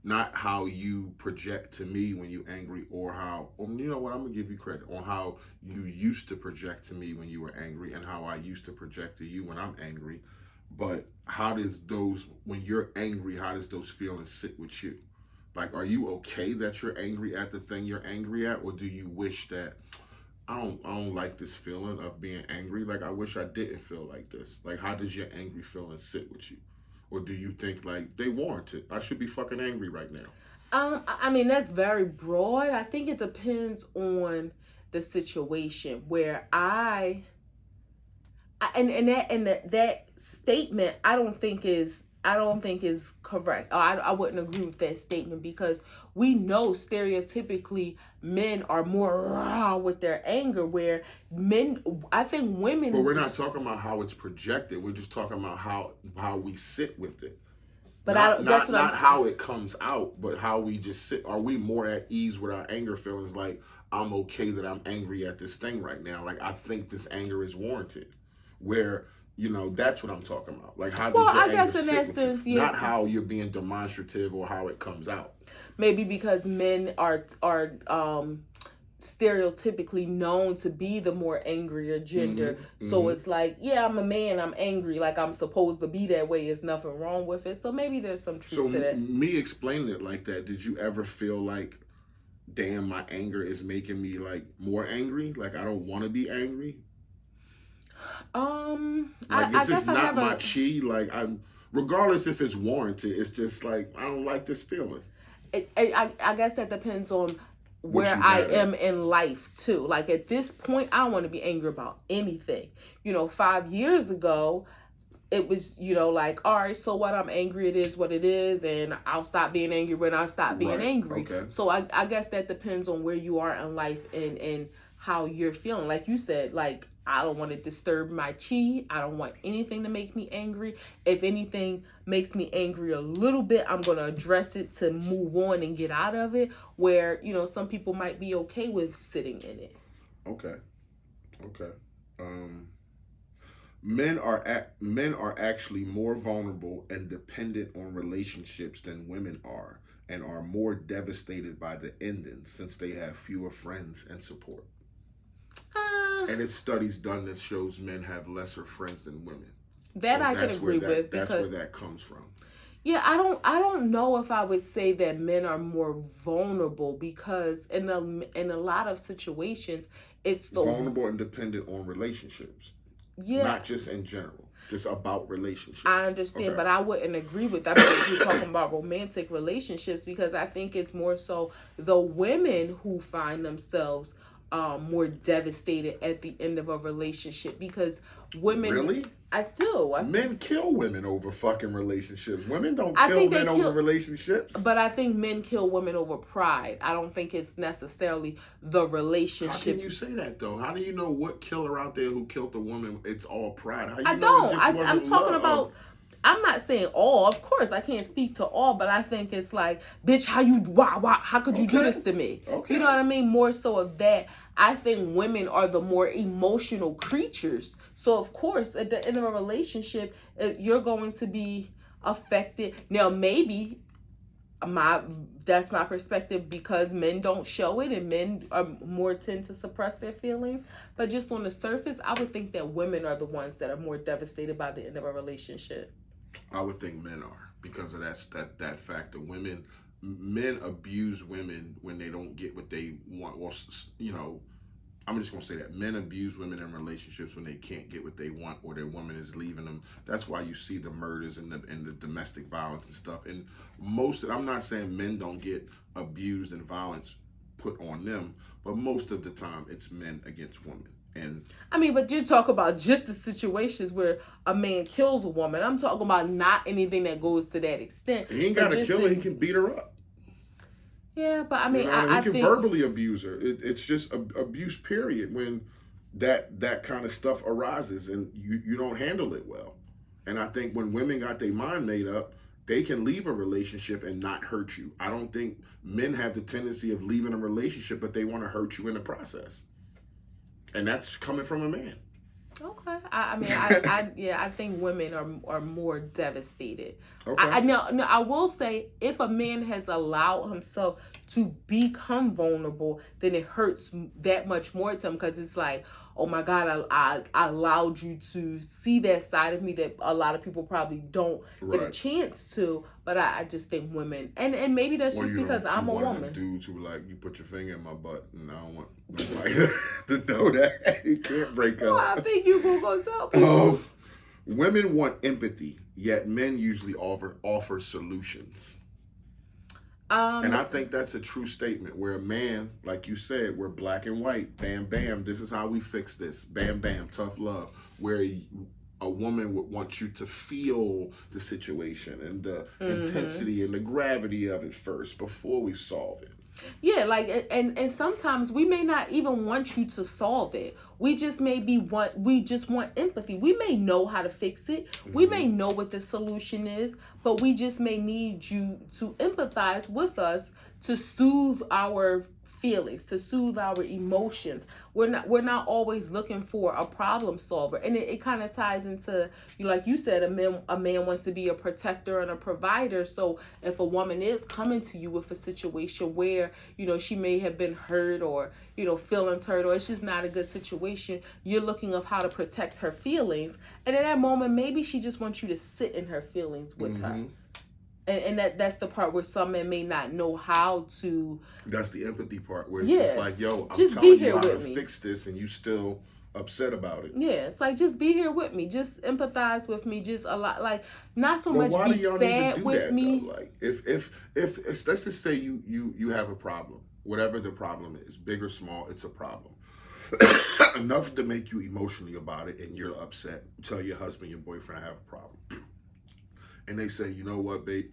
not how you project to me when you angry, or how, you know what, I'm gonna give you credit on how you used to project to me when you were angry, and how I used to project to you when I'm angry. But how does those, when you're angry, how does those feelings sit with you? Like, are you okay that you're angry at the thing you're angry at, or do you wish that I don't like this feeling of being angry. Like, I wish I didn't feel like this. Like, how does your angry feeling sit with you? Or do you think like they warrant it? I should be fucking angry right now. I mean, that's very broad. I think it depends on the situation where that statement I don't think is correct. I wouldn't agree with that statement because we know stereotypically men are more raw with their anger, where men, I think But women, we're not talking about how it's projected. We're just talking about how we sit with it. but I Not don't, that's not what I'm not how it comes out, but how we just sit. Are we more at ease with our anger feelings? Like, I'm okay that I'm angry at this thing right now. Like, I think this anger is warranted. Where, that's what I'm talking about. Like, how well, does your I anger guess in sit that with you? sense, yeah, Not how you're being demonstrative or how it comes out. maybe because men are stereotypically known to be the more angrier Mm-hmm. gender. So Mm-hmm. it's like, yeah, I'm a man, I'm angry, like I'm supposed to be that way. There's nothing wrong with it. So maybe there's some So truth to that. me explaining it like that, did you ever feel like, damn, my anger is making me like more angry? Like, I don't want to be angry. Like, I it's just guess I not my never. chi. Like, I'm, regardless if it's warranted, it's just like I don't like this feeling. I guess that depends on What where you I had at? am in life too. Like at this point, I don't want to be angry about anything. 5 years ago, it was, like, all right, so what, I'm angry, it is what it is, and I'll stop being angry when I stop being Right. angry. Okay. So I guess that depends on where you are in life and how you're feeling. Like you said, like, I don't want to disturb my chi. I don't want anything to make me angry. If anything makes me angry a little bit, I'm going to address it to move on and get out of it, where, some people might be okay with sitting in it. Okay. Okay. Um, men are actually more vulnerable and dependent on relationships than women are, and are more devastated by the ending since they have fewer friends and support. Uh, And it's studies done that shows men have lesser friends than women. that So I can that's where agree with that's because where that comes from. yeah, I don't know if I would say that men are more vulnerable because in a lot of situations it's the Vulnerable and dependent on relationships, yeah, not just in general, just about I relationships. understand, Okay. but I wouldn't agree with that if you're talking about romantic relationships, because I think it's more so the women who find themselves more devastated at the end of a relationship, because women, Really? I do. Men kill women over fucking relationships. Women don't I kill think they men over kill. relationships. But I think men kill women over pride. I don't think it's necessarily the How can relationship. you say that though? How do you know what killer out there who killed a woman? It's all pride. How I you know it don't. just I'm wasn't talking love? about. I'm not saying all. Of course, I can't speak to all, but I think it's like, bitch, how you? Why? How could you do Okay. this to me? You know Okay. what I mean? More so of that. I think women are the more emotional creatures. So of course, at the end of a relationship, you're going to be affected. Now, maybe my that's my perspective, because men don't show it and men are more tend to suppress their feelings, but just on the surface I would think that women are the ones that are more devastated by the end of a relationship. I would think men are, because of that factor. Men abuse women when they don't get what they want. Well, I'm just gonna say that men abuse women in relationships when they can't get what they want, or their woman is leaving them. That's why you see the murders and the domestic violence and stuff. And I'm not saying men don't get abused and violence put on them, but most of the time it's men against women. And I mean, but you talk about just the situations where a man kills a woman. I'm talking about not anything that goes to that extent, he ain't but gotta just kill her; he in, can beat her up. yeah, but I You mean, know, I he can think verbally abuse her. It's just abuse, period. When that kind of stuff arises and you don't handle it well. And I think when women got their mind made up, they can leave a relationship and not hurt you. I don't think men have the tendency of leaving a relationship, but they want to hurt you in the process. And that's coming from a man. Okay. I think women are more devastated. Okay. I will say, if a man has allowed himself to become vulnerable, then it hurts that much more to him, because it's like, oh my God, I allowed you to see that side of me that a lot of people probably don't get a chance to. But I just think women, and maybe that's just because I'm a woman. Dudes who like, you put your finger in my butt, and I don't want nobody to know that. You can't break up. I think you gonna tell people. Women want empathy, yet men usually offer solutions. And I think that's a true statement, where a man, like you said, we're black and white. Bam, bam. This is how we fix this. Bam, bam. Tough love. Where a woman would want you to feel the situation and the intensity and the gravity of it first before we solve it. Yeah, like, and sometimes we may not even want you to solve it. We just we just want empathy. We may know how to fix it. We may know what the solution is, but we just may need you to empathize with us to soothe our feelings, to soothe our emotions. We're not always looking for a problem solver. And it kind of ties into, like you said, a man wants to be a protector and a provider. So if a woman is coming to you with a situation where, she may have been hurt, or, feelings hurt, or it's just not a good situation, you're looking of how to protect her feelings. And in that moment, maybe she just wants you to sit in her feelings with her. And that's the part where some men may not know how to. That's the empathy part, where it's just like, yo, I'm just telling you how to fix this, and you still upset about it. Yeah, it's like, just be here with me, just empathize with me, just a lot, like, not so much be sad with me. Though? Like, if let's just say you have a problem, whatever the problem is, big or small, it's a problem. Enough to make you emotionally about it, and you're upset. Tell your husband, your boyfriend, I have a problem. And they say, you know what, babe,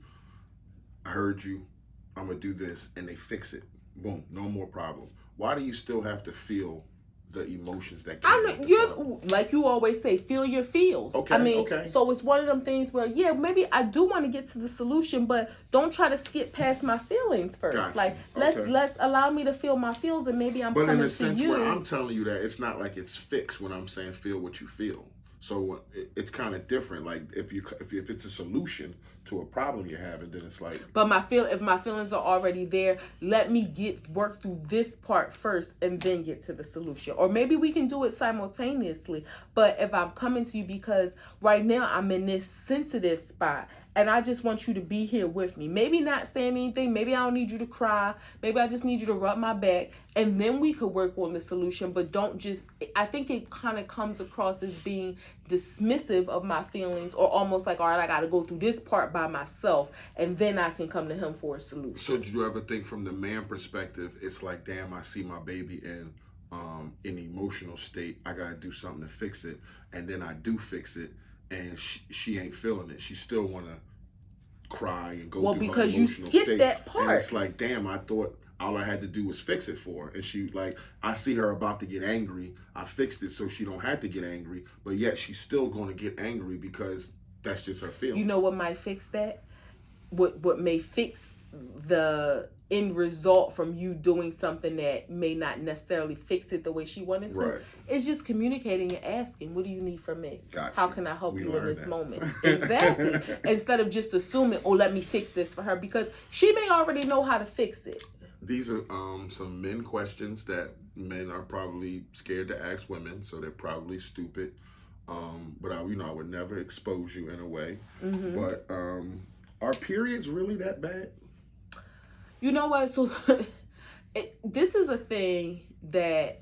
I heard you, I'm going to do this, and they fix it. Boom, no more problem. Why do you still have to feel the emotions that came like you always say, feel your feels. Okay, so it's one of them things where, yeah, maybe I do want to get to the solution, but don't try to skip past my feelings first. Gotcha. Like, let's allow me to feel my feels, and maybe I'm coming to you. But in a sense where I'm telling you that, it's not like it's fixed when I'm saying feel what you feel. So it's kind of different. Like, if it's a solution to a problem you're having, then it's like. But if my feelings are already there, let me work through this part first, and then get to the solution. Or maybe we can do it simultaneously. But if I'm coming to you because right now I'm in this sensitive spot, and I just want you to be here with me. Maybe not saying anything. Maybe I don't need you to cry. Maybe I just need you to rub my back. And then we could work on the solution. But don't just... I think it kind of comes across as being dismissive of my feelings. Or almost like, all right, I got to go through this part by myself. And then I can come to him for a solution. So did you ever think from the man perspective, it's like, damn, I see my baby in an emotional state. I got to do something to fix it. And then I do fix it. And she ain't feeling it. She still want to cry and go through her emotional state. Well, because you skipped that part. And it's like, damn, I thought all I had to do was fix it for her. And she, like, I see her about to get angry. I fixed it so she don't have to get angry. But yet she's still going to get angry because that's just her feelings. You know what might fix that? What may fix the end result from you doing something that may not necessarily fix it the way she wanted to, is just communicating and asking, what do you need from me? Gotcha. How can I help you in this moment? Exactly. Instead of just assuming, oh, let me fix this for her, because she may already know how to fix it. These are some men questions that men are probably scared to ask women, so they're probably stupid. But I would never expose you in a way. Mm-hmm. But are periods really that bad? You know what? So this is a thing that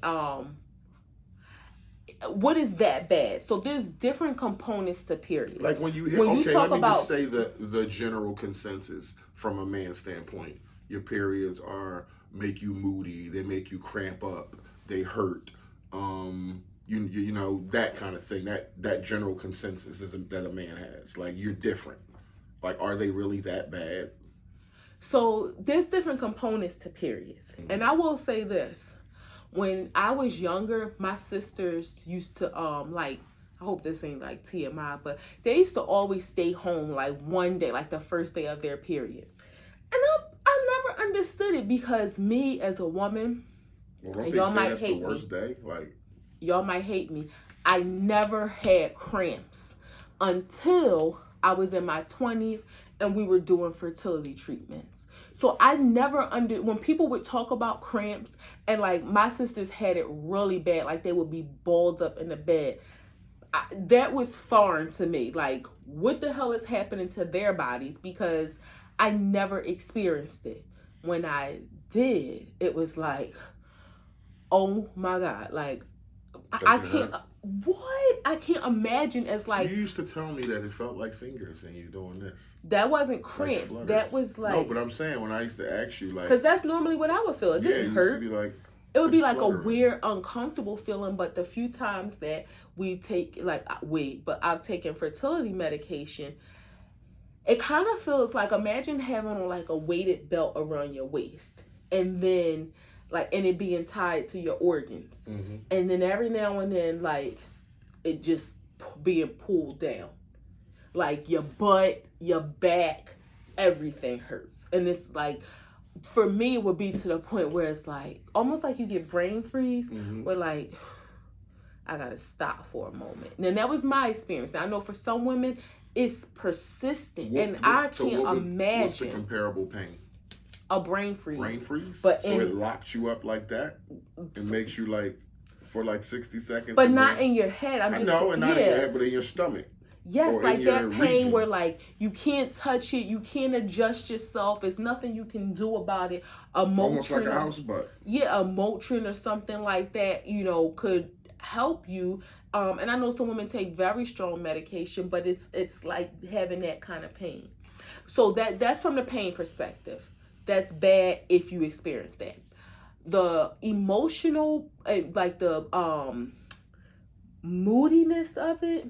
what is that bad? So there's different components to periods. Like when you hear, just say the general consensus from a man's standpoint. Your periods make you moody. They make you cramp up. They hurt. You know, that kind of thing. That general consensus that a man has. Like, you're different. Like, are they really that bad? So there's different components to periods. Mm-hmm. And I will say this. When I was younger, my sisters used to, I hope this ain't like TMI, but they used to always stay home like one day, like the first day of their period. And I never understood it because me as a woman, Well, don't and they y'all say might that's the hate me. worst day? Like, Y'all might hate me. I never had cramps until I was in my 20s and we were doing fertility treatments. So I never when people would talk about cramps and like my sisters had it really bad, like they would be balled up in the bed. That was foreign to me. Like, what the hell is happening to their bodies? Because I never experienced it. When I did, it was like, oh my God, like, I can't. What? I can't imagine as like. You used to tell me that it felt like fingers and you doing this. That wasn't cramps. Like that was like. No, but I'm saying when I used to ask you, like. Because that's normally what I would feel. It didn't hurt. Used to be like, it would be like fluttering. A weird, uncomfortable feeling. But the few times that I've taken fertility medication, it kind of feels like, imagine having like a weighted belt around your waist, and then and it being tied to your organs, and then every now and then like it just being pulled down, like your butt, your back, everything hurts. And it's like, for me, it would be to the point where it's like almost like you get brain freeze, where like I gotta stop for a moment. Now that was my experience. Now I know for some women it's persistent, and I can't imagine. What's the comparable pain? A brain freeze. Brain freeze? But so it locks you up like that? It makes you like, for like 60 seconds? But not in your head. I know, and not in your head, but in your stomach. Yes, like that pain where like you can't touch it, you can't adjust yourself. There's nothing you can do about it. A Motrin, almost like a house butt. Yeah, a Motrin or something like that, could help you. And I know some women take very strong medication, but it's like having that kind of pain. So that's from the pain perspective. That's bad if you experience that. The emotional, like the moodiness of it,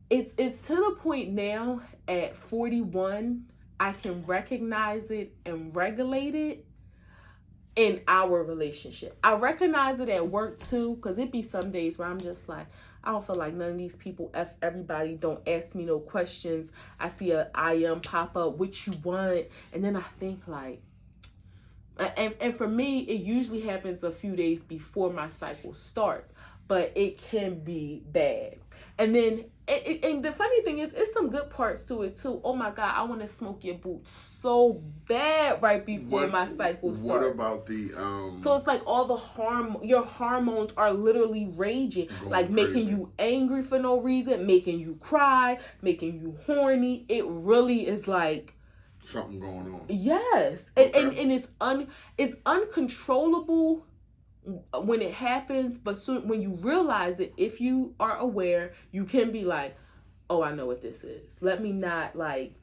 it's to the point now at 41, I can recognize it and regulate it in our relationship. I recognize it at work too, because it be some days where I'm just like, I don't feel like none of these people, everybody, don't ask me no questions. I see a IM pop up, what you want? And then I think like, and for me, it usually happens a few days before my cycle starts, but it can be bad. And then, and the funny thing is, it's some good parts to it too. Oh my God, I want to smoke your boots so bad right before my cycle starts. What about the So it's like all your hormones are literally raging, like making you angry for no reason, making you cry, making you horny. It really is like something going on. Yes, okay. and it's uncontrollable when it happens, but soon when you realize it, if you are aware, you can be like, oh, I know what this is. Let me not like,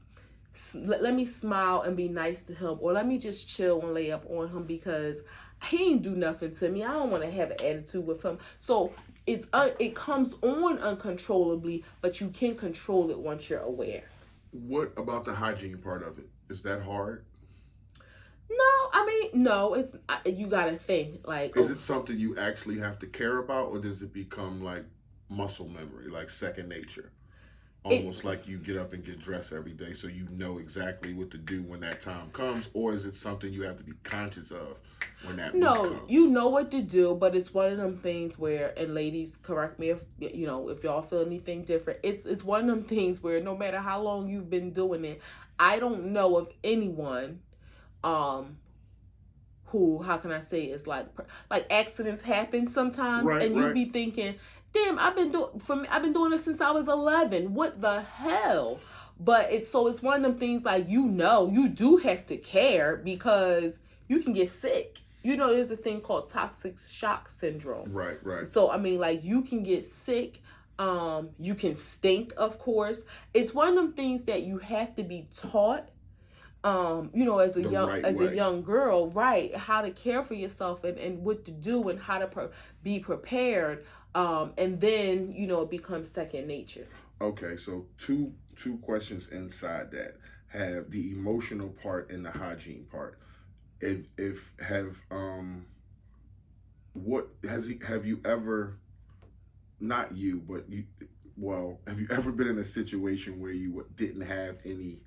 let me smile and be nice to him, or let me just chill and lay up on him because he ain't do nothing to me. I don't want to have an attitude with him. So it comes on uncontrollably, but you can control it once you're aware. What about the hygiene part of it? Is that hard? No, I mean, no, it's, you gotta think, like... Is it something you actually have to care about, or does it become like muscle memory, like second nature? Almost like you get up and get dressed every day, so you know exactly what to do when that time comes, or is it something you have to be conscious of when that week comes? No, you know what to do, but it's one of them things where, and ladies, correct me if y'all feel anything different, it's one of them things where no matter how long you've been doing it, I don't know of anyone who, how can I say, is like accidents happen sometimes, right, and you be thinking, damn, I've been doing it since I was 11. What the hell? But it's one of them things like, you do have to care because you can get sick. There's a thing called toxic shock syndrome. Right. So I mean, like, you can get sick. You can stink, of course. It's one of them things that you have to be taught. As a young girl, right, how to care for yourself and what to do and how to be prepared, and then it becomes second nature. Okay, so two questions inside that have the emotional part and the hygiene part. Have you ever not you, but you. Well, have you ever been in a situation where you didn't have anything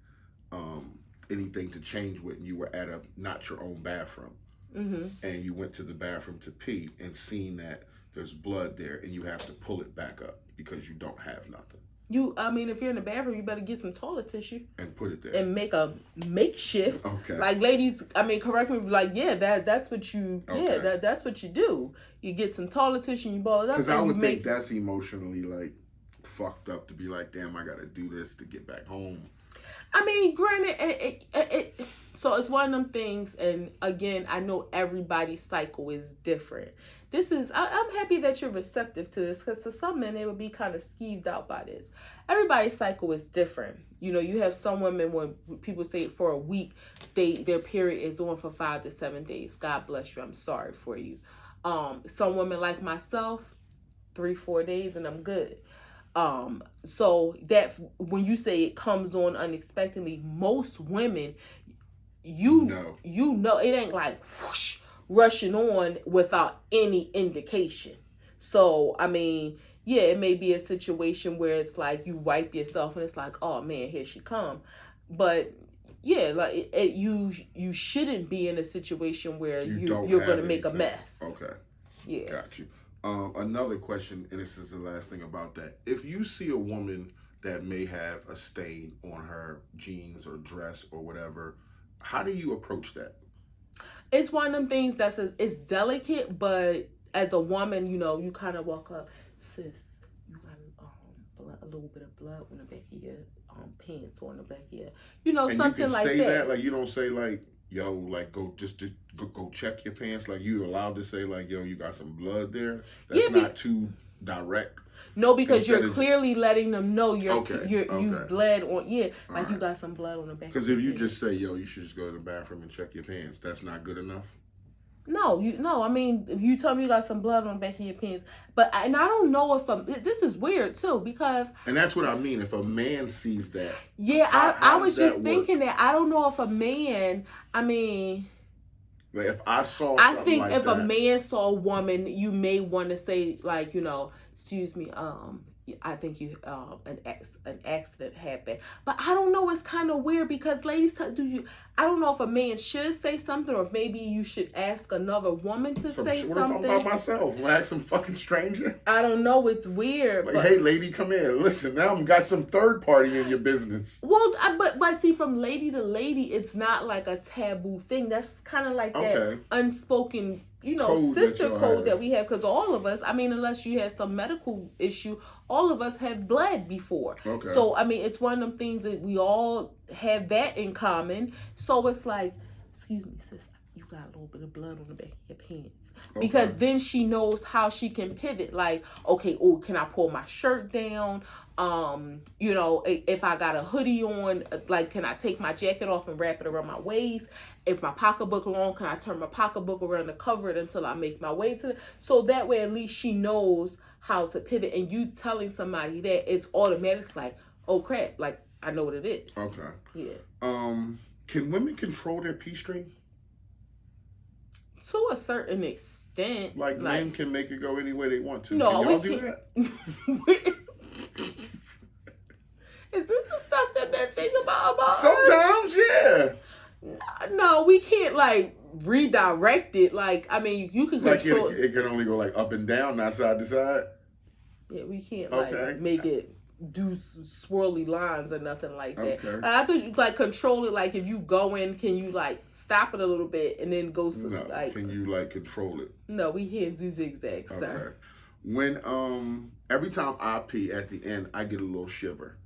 to change with, and you were at a not your own bathroom, and you went to the bathroom to pee, and seen that there's blood there, and you have to pull it back up because you don't have nothing. If you're in the bathroom, you better get some toilet tissue and put it there and make a makeshift. Okay. Like, ladies, correct me. Like, yeah, that's what you. Okay. Yeah, that's what you do. You get some toilet tissue and you ball it up. Because I would think that's emotionally like fucked up to be like, damn, I gotta do this to get back home. Granted, so it's one of them things, and again, I know everybody's cycle is different. I'm happy that you're receptive to this, because to some men, they would be kind of skeeved out by this. Everybody's cycle is different. You have some women, when people say for a week, their period is on for 5 to 7 days. God bless you. I'm sorry for you. Some women like myself, 3-4 days, and I'm good. So that when you say it comes on unexpectedly, most women, you know, it ain't like whoosh, rushing on without any indication. So, yeah, it may be a situation where it's like you wipe yourself and it's like, oh man, here she come. But yeah, like you shouldn't be in a situation where you're going to make a mess. Okay. Yeah. Got you. Another question, and this is the last thing about that. If you see a woman that may have a stain on her jeans or dress or whatever, how do you approach that? It's one of them things it's delicate, but as a woman, you kind of walk up, sis, you got a little bit of blood on the back of your pants or on the back of your, and something like that. You can say that, like you don't say like, yo, like go check your pants. Like you allowed to say like, yo, you got some blood there. That's not too direct. No, because you're clearly letting them know you bled on. Yeah, like you got some blood on the back. Because if you just say, yo, you should just go to the bathroom and check your pants, that's not good enough. No, if you tell me you got some blood on the back of your pants, I don't know if this is weird too, because. And that's what I mean. If a man sees that. Yeah, I was just thinking that. I don't know if a man. Like if I saw. I think if a man saw a woman, you may want to say like, excuse me, I think an accident happened, but I don't know. It's kind of weird because ladies, I don't know if a man should say something or if maybe you should ask another woman to say something. What if I'm by myself? Will I ask some fucking stranger? I don't know. It's weird. Like, hey, lady, come here. Listen, now I've got some third party in your business. Well, but see, from lady to lady, it's not like a taboo thing. That's kind of like that unspoken. Sister code that we have, because all of us, unless you had some medical issue, all of us have bled before. Okay. So, it's one of them things that we all have that in common. So it's like, excuse me, sis, you got a little bit of blood on the back of your pants. Okay. Because then she knows how she can pivot. Like, okay, can I pull my shirt down? If I got a hoodie on, like, can I take my jacket off and wrap it around my waist? If my pocketbook on, can I turn my pocketbook around to cover it until I make my way to it? So that way, at least she knows how to pivot. And you telling somebody that, it's automatic, like, oh crap, like, I know what it is. Okay. Yeah. Can women control their pee stream? To a certain extent. Like men can make it go any way they want to. No, can y'all do that? Is this the stuff that men think about Sometimes, us? Yeah. No, we can't like redirect it. Like, you can control. Like it can only go like up and down, not side to side. Yeah, we can't like make it do swirly lines or nothing like that. Okay. I thought you like control it. Like if you go in, can you like stop it a little bit and then go? No. Like, can you like control it? No, we can't do zigzags. Okay. Sir. When every time I pee at the end, I get a little shiver.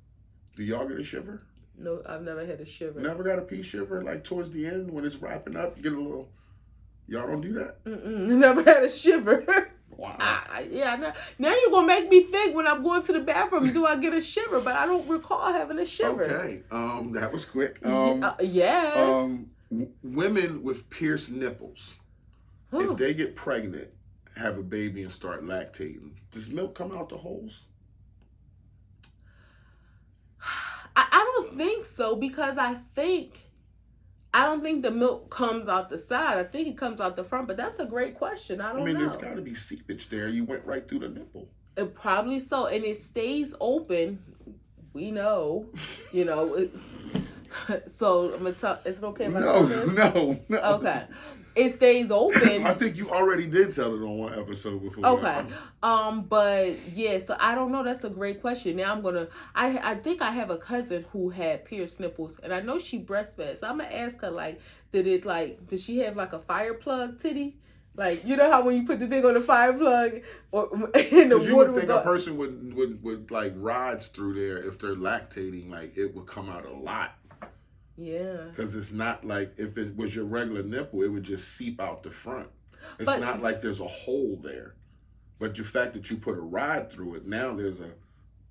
Do y'all get a shiver? No, I've never had a shiver. Never got a pee shiver? Like towards the end when it's wrapping up, you get a little. Y'all don't do that? Never had a shiver. Wow. Yeah. Now you're gonna make me think when I'm going to the bathroom, do I get a shiver? But I don't recall having a shiver. Okay. That was quick. Yeah. Women with pierced nipples, if they get pregnant, have a baby, and start lactating, does milk come out the holes? I don't think so, because I don't think the milk comes out the side. I think it comes out the front, but that's a great question. I don't know. There's got to be seepage there. You went right through the nipple. Probably so, and it stays open. We know, you know. So I'm gonna tell. Is it okay if I tell this? No. Okay, it stays open. I think you already did tell it on one episode before. Okay. But yeah, so I don't know. That's a great question. Now I'm gonna. I think I have a cousin who had pierced nipples, and I know she breastfed. So I'm gonna ask her like, did she have like a fire plug titty? Like, you know how when you put the thing on the fire plug, or in the water, you would think a person would like rides through there if they're lactating, like it would come out a lot. Yeah. Because it's not like if it was your regular nipple, it would just seep out the front. It's not like there's a hole there. But the fact that you put a ride through it, now there's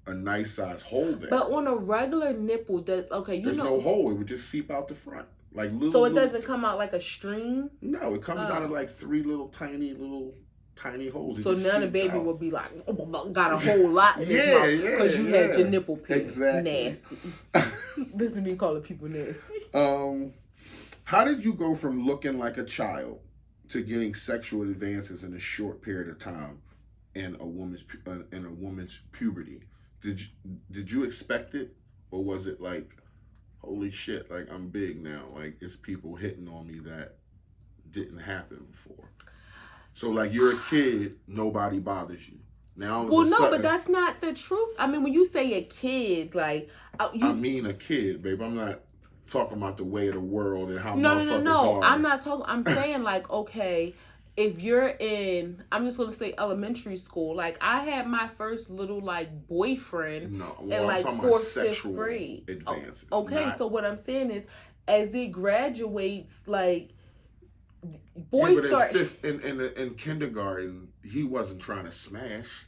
a nice size hole there. But on a regular nipple, there's no hole. It would just seep out the front. Like little. So it doesn't come out like a stream? No, it comes out of like three tiny holes. So now the baby will be like, oh, got a whole lot in his mouth because you had your nipple pierced. Exactly. Nasty. Listen to me calling people nasty. How did you go from looking like a child to getting sexual advances in a short period of time in a woman's puberty? Did you expect it, or was it like, holy shit, like I'm big now, like it's people hitting on me that didn't happen before? So like you're a kid, nobody bothers you. Now but that's not the truth. I mean, when you say a kid, like I mean a kid, babe. I'm not talking about the way of the world and how no. are. I'm not talking. I'm saying like, okay, if you're in, I'm just gonna say elementary school. Like I had my first little like boyfriend in like 4th, 5th grade. Advances. Okay, so what I'm saying is, as it graduates, like boys start in kindergarten, he wasn't trying to smash.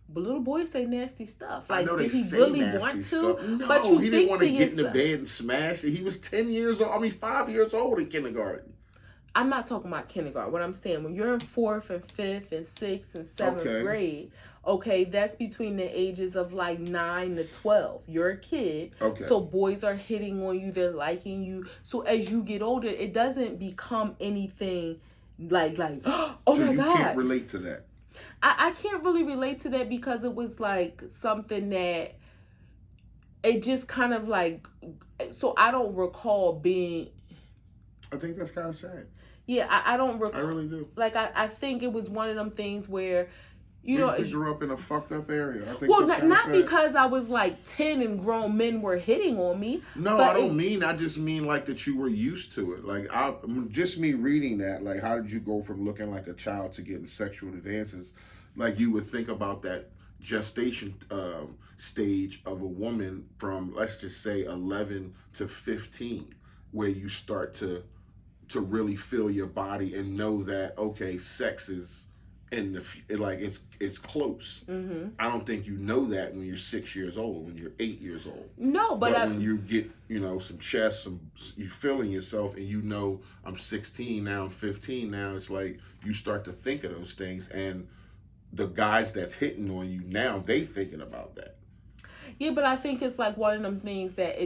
But little boys say nasty stuff. Like, I know did he say really nasty want to? stuff. No, but you he think didn't want to get yourself, in the bed and smash it. He was 5 years old in kindergarten. I'm not talking about kindergarten. What I'm saying, when you're in 4th and 5th and 6th and 7th grade, okay, that's between the ages of like 9 to 12. You're a kid. Okay. So boys are hitting on you. They're liking you. So as you get older, it doesn't become anything like oh so my God. You can't relate to that. I can't really relate to that because it was like something that it just kind of like, so I don't recall being. I think that's kind of sad. Yeah, I don't recall. I really do. Like, I think it was one of them things where, you grew up in a fucked up area. I think well, not because I was like 10 and grown men were hitting on me. No, I don't mean. I just mean like that you were used to it. Like just me reading that. Like, how did you go from looking like a child to getting sexual advances? Like you would think about that gestation stage of a woman from, let's just say, 11 to 15, where you start to really feel your body and know that, okay, sex is it's close. Mm-hmm. I don't think you know that when you're 6 years old, when you're 8 years old. No, but when you get some chest, you feeling yourself, and you know I'm 16 now, I'm 15 now. It's like you start to think of those things, and the guys that's hitting on you now, they thinking about that. Yeah, but I think it's like one of them things that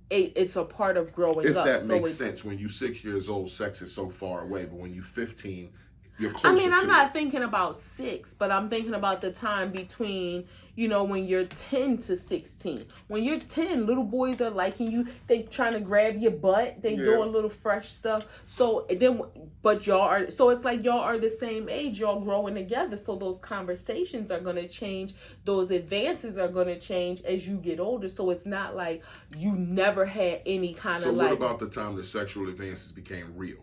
it's a part of growing up. If that makes sense. When you're 6 years old, sex is so far away, but when you're 15, you're closer. I mean, I'm not thinking about 6, but I'm thinking about the time between, when you're 10 to 16. When you're 10, little boys are liking you. They trying to grab your butt. They doing little fresh stuff. So then, but so it's like y'all are the same age. Y'all growing together. So those conversations are going to change. Those advances are going to change as you get older. So it's not like you never had any kind of like. So what about the time the sexual advances became real?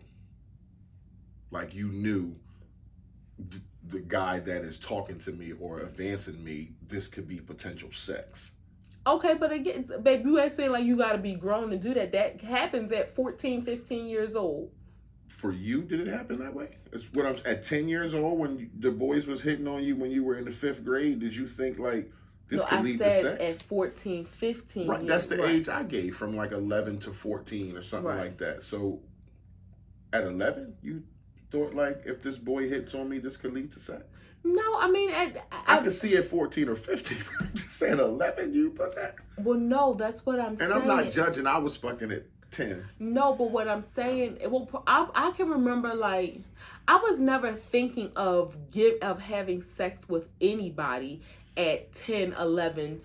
Like you knew the guy that is talking to me or advancing me, this could be potential sex. Okay, but again, babe, you ain't saying like you got to be grown to do that. That happens at 14, 15 years old. For you, did it happen that way? It's what I'm at 10 years old when the boys was hitting on you when you were in the 5th grade. Did you think like this could lead to sex? At 14, 15. Right, that's the age I gave, from like 11 to 14 or something like that. So at 11, you thought like if this boy hits on me, this could lead to sex? No, I mean, I could see at 14 or 15. I'm just saying 11, you thought that? Well, no, that's what I'm saying. And I'm not judging. I was fucking at 10. No, but what I'm saying, I can remember like I was never thinking of having sex with anybody at 10, 11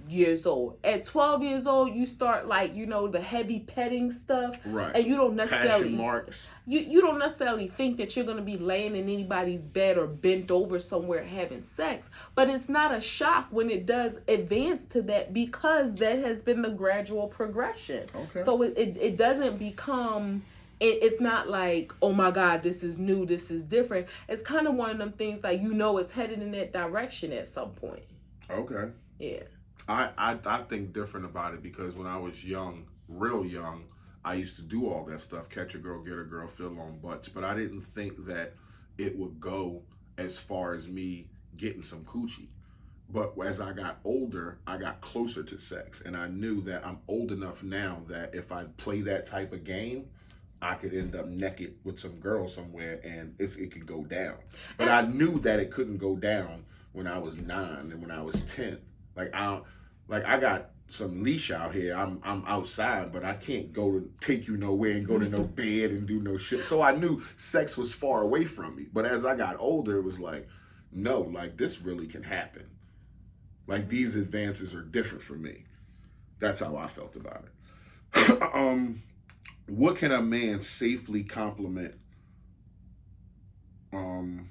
years old. At 12 years old, you start like, the heavy petting stuff. Right. And you don't necessarily Passion marks. You don't necessarily think that you're going to be laying in anybody's bed or bent over somewhere having sex, but it's not a shock when it does advance to that, because that has been the gradual progression. Okay. So it doesn't become it's not like, oh my God, this is new, this is different. It's kind of one of them things like, it's headed in that direction at some point. Okay. Yeah. I think different about it, because when I was young, real young, I used to do all that stuff, catch a girl, get a girl, fill on butts, but I didn't think that it would go as far as me getting some coochie. But as I got older, I got closer to sex, and I knew that I'm old enough now that if I play that type of game, I could end up naked with some girl somewhere, and it could go down. But I knew that it couldn't go down when I was 9 and when I was 10. I got some leash out here. I'm outside, but I can't go to take you nowhere and go to no bed and do no shit. So I knew sex was far away from me. But as I got older, it was like, no, like this really can happen. Like these advances are different for me. That's how I felt about it. What can a man safely compliment? And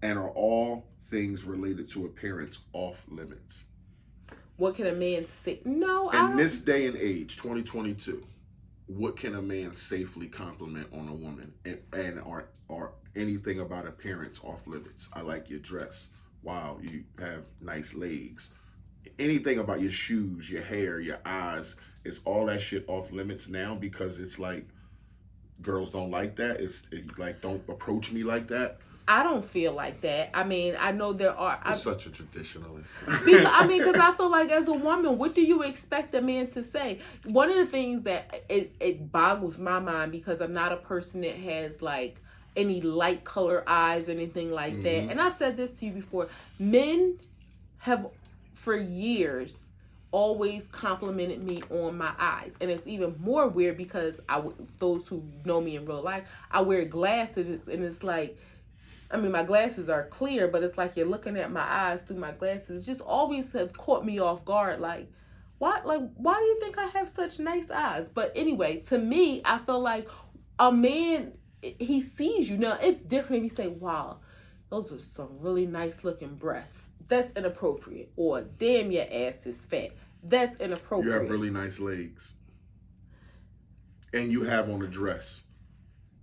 are all things related to appearance off limits? What can a man say? No, in this day and age, 2022, what can a man safely compliment on a woman, and or anything about appearance off limits? I like your dress. Wow, you have nice legs. Anything about your shoes, your hair, your eyes, is all that shit off limits now, because it's like girls don't like that. It's like, don't approach me like that. I don't feel like that. I mean, I know there are. I'm such a traditionalist. Because I feel like as a woman, what do you expect a man to say? One of the things that it boggles my mind, because I'm not a person that has like any light color eyes or anything like that. And I've said this to you before. Men have for years always complimented me on my eyes, and it's even more weird because those who know me in real life, I wear glasses, and it's like, I mean, my glasses are clear, but it's like you're looking at my eyes through my glasses. Just always have caught me off guard. Like, why do you think I have such nice eyes? But anyway, to me, I feel like a man, he sees you. Now, it's different if you say, wow, those are some really nice looking breasts. That's inappropriate. Or, damn, your ass is fat. That's inappropriate. You have really nice legs. And you have on a dress.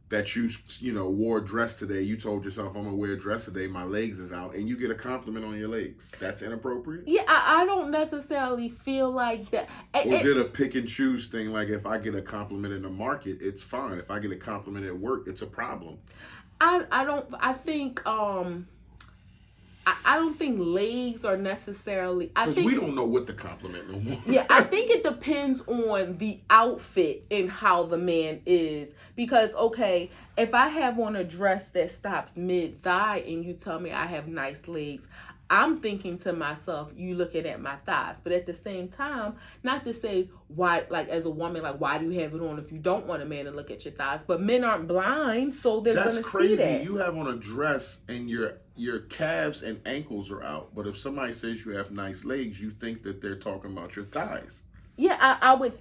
That you wore a dress today. You told yourself, I'm gonna wear a dress today. My legs is out, and you get a compliment on your legs. That's inappropriate. Yeah, I don't necessarily feel like that. Was it a pick and choose thing? Like, if I get a compliment in the market, it's fine. If I get a compliment at work, it's a problem. I don't think legs are necessarily. Because we don't know what the compliment no more. Yeah, I think it depends on the outfit and how the man is. Because, okay, if I have on a dress that stops mid-thigh and you tell me I have nice legs, I'm thinking to myself, you looking at my thighs. But at the same time, not to say why, like as a woman, like why do you have it on if you don't want a man to look at your thighs? But men aren't blind, so they're going to see that. That's crazy. You have on a dress and your calves and ankles are out. But if somebody says you have nice legs, you think that they're talking about your thighs. Yeah, I would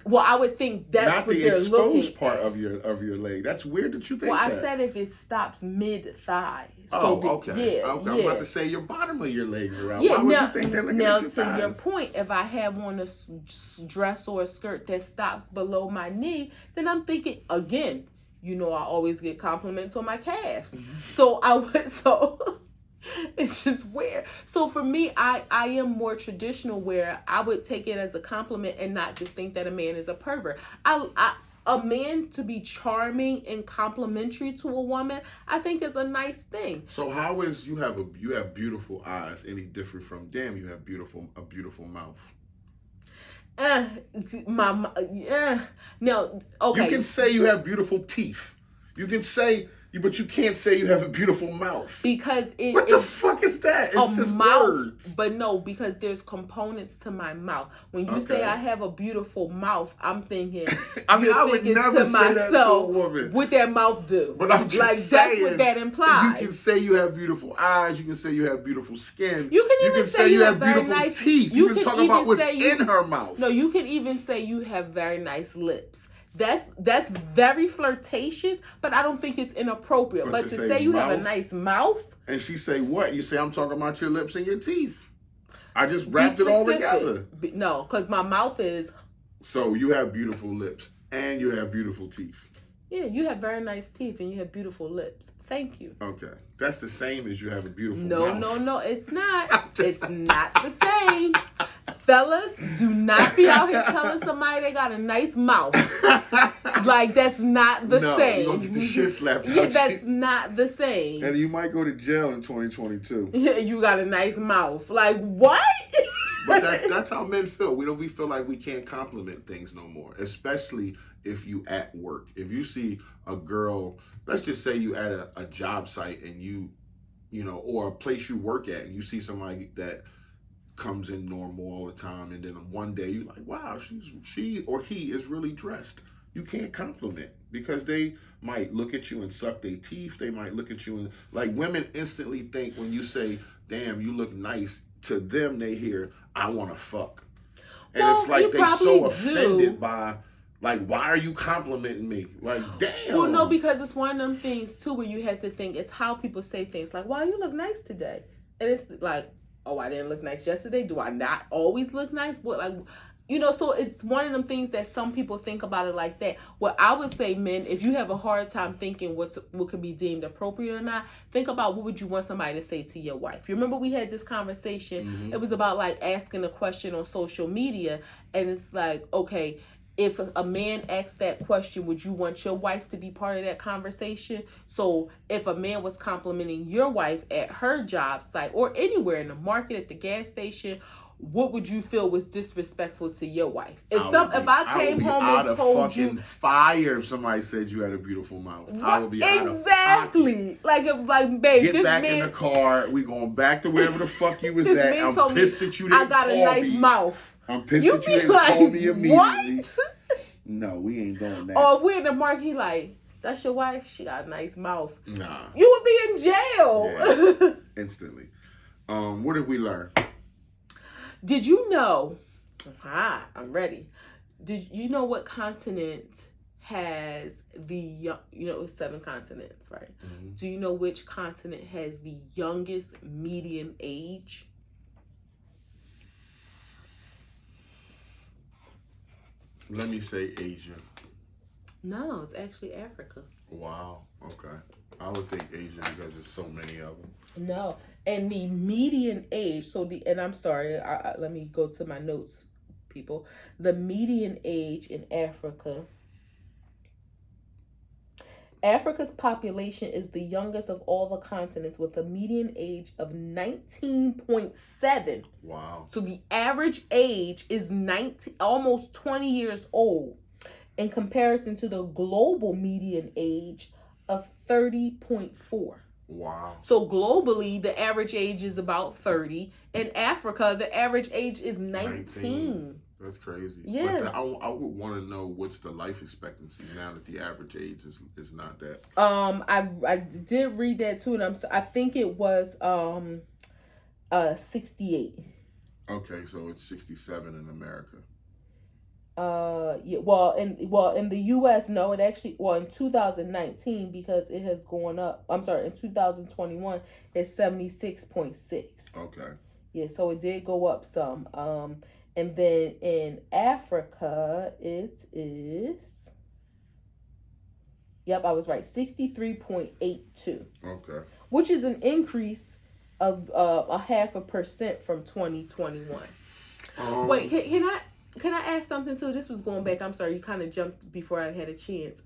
think that's not what the they're exposed part of your leg. That's weird that you think that. Well, I said if it stops mid-thigh. Okay. Yeah, I'm about to say your bottom of your legs are out. Yeah, why would you think they're looking at your thighs? Now, to your point, if I have on a dress or a skirt that stops below my knee, then I'm thinking, again, I always get compliments on my calves. So it's just weird. So for me, I am more traditional, where I would take it as a compliment and not just think that a man is a pervert. A man to be charming and complimentary to a woman, I think is a nice thing. So how is you have beautiful eyes any different from you have a beautiful mouth? No, okay. You can say you have beautiful teeth. You can say But you can't say you have a beautiful mouth. Because what the fuck is that? It's just mouth, words. But no, because there's components to my mouth. When you say I have a beautiful mouth, I'm thinking. I would never say that to a woman. What that mouth do? But I'm just saying, that's what that implies. You can say you have beautiful eyes. You can say you have beautiful skin. You can say you have beautiful teeth. You can talk about what's in her mouth. No, you can even say you have very nice lips. That's very flirtatious, but I don't think it's inappropriate. But to say you have a nice mouth, and she say what? You say I'm talking about your lips and your teeth. I just wrapped it all together. No, because my mouth is. So you have beautiful lips and you have beautiful teeth. Yeah, you have very nice teeth and you have beautiful lips. Thank you. Okay, that's the same as you have a beautiful mouth. No, it's not. It's not the same. Fellas, do not be out here telling somebody they got a nice mouth. Like, that's not the same. You're going to get the shit slapped out. Yeah, that's not the same. And you might go to jail in 2022. Yeah, you got a nice mouth. Like, what? But that's how men feel. We feel like we can't compliment things no more, especially if you at work. If you see a girl, let's just say you at a job site and you know, or a place you work at, and you see somebody that comes in normal all the time, and then one day you're like, wow, she or he is really dressed. You can't compliment because they might look at you and suck their teeth. They might look at you and, like, women instantly think when you say, damn, you look nice, to them they hear, I want to fuck. And it's like they so offended by, like, why are you complimenting me? Like, damn. Well, no, because it's one of them things too where you have to think it's how people say things. Like, wow, you look nice today. And it's like, oh, I didn't look nice yesterday. Do I not always look nice? What, like, you know, so it's one of them things that some people think about it like that. Well, I would say, men, if you have a hard time thinking what could be deemed appropriate or not, think about what would you want somebody to say to your wife. You remember we had this conversation? Mm-hmm. It was about, like, asking a question on social media, and it's like, okay, if a man asks that question, would you want your wife to be part of that conversation? So if a man was complimenting your wife at her job site or anywhere in the market, at the gas station, what would you feel was disrespectful to your wife? If I came home and told you, fire if somebody said you had a beautiful mouth. I would be exactly like, if, like, babe, get this back man, in the car. We going back to wherever the fuck you was at. I'm pissed that you didn't call me. I got a nice mouth. I'm pissed that you didn't call me immediately. What? No, we ain't doing that. Or if we're in the market, he like, that's your wife? She got a nice mouth. Nah. You would be in jail. Yeah, instantly. What did we learn? Did you know? I'm ready. Did you know what continent has it's 7 continents, right? Mm-hmm. Do you know which continent has the youngest median age? Let me say Asia. No, it's actually Africa. Wow. Okay. I would think Asia because there's so many of them. No. And the median age, and I'm sorry, let me go to my notes, people. The median age in Africa's population is the youngest of all the continents with a median age of 19.7. Wow. So the average age is almost 20 years old in comparison to the global median age of 30.4. Wow. So globally, the average age is about 30. In Africa, the average age is 19. That's crazy. Yeah. But I would want to know what's the life expectancy now that the average age is not that. I did read that too, and I think it was 68. Okay, so it's 67 in America. Yeah, in the US, no, it actually, in 2019, because it has gone up. I'm sorry, in 2021, it's 76.6. Okay. Yeah, so it did go up some. And then in Africa, it is, yep, I was right, 63.82. Okay. Which is an increase of 0.5% from 2021. Wait, can I ask something too? This was going back. I'm sorry, you kind of jumped before I had a chance.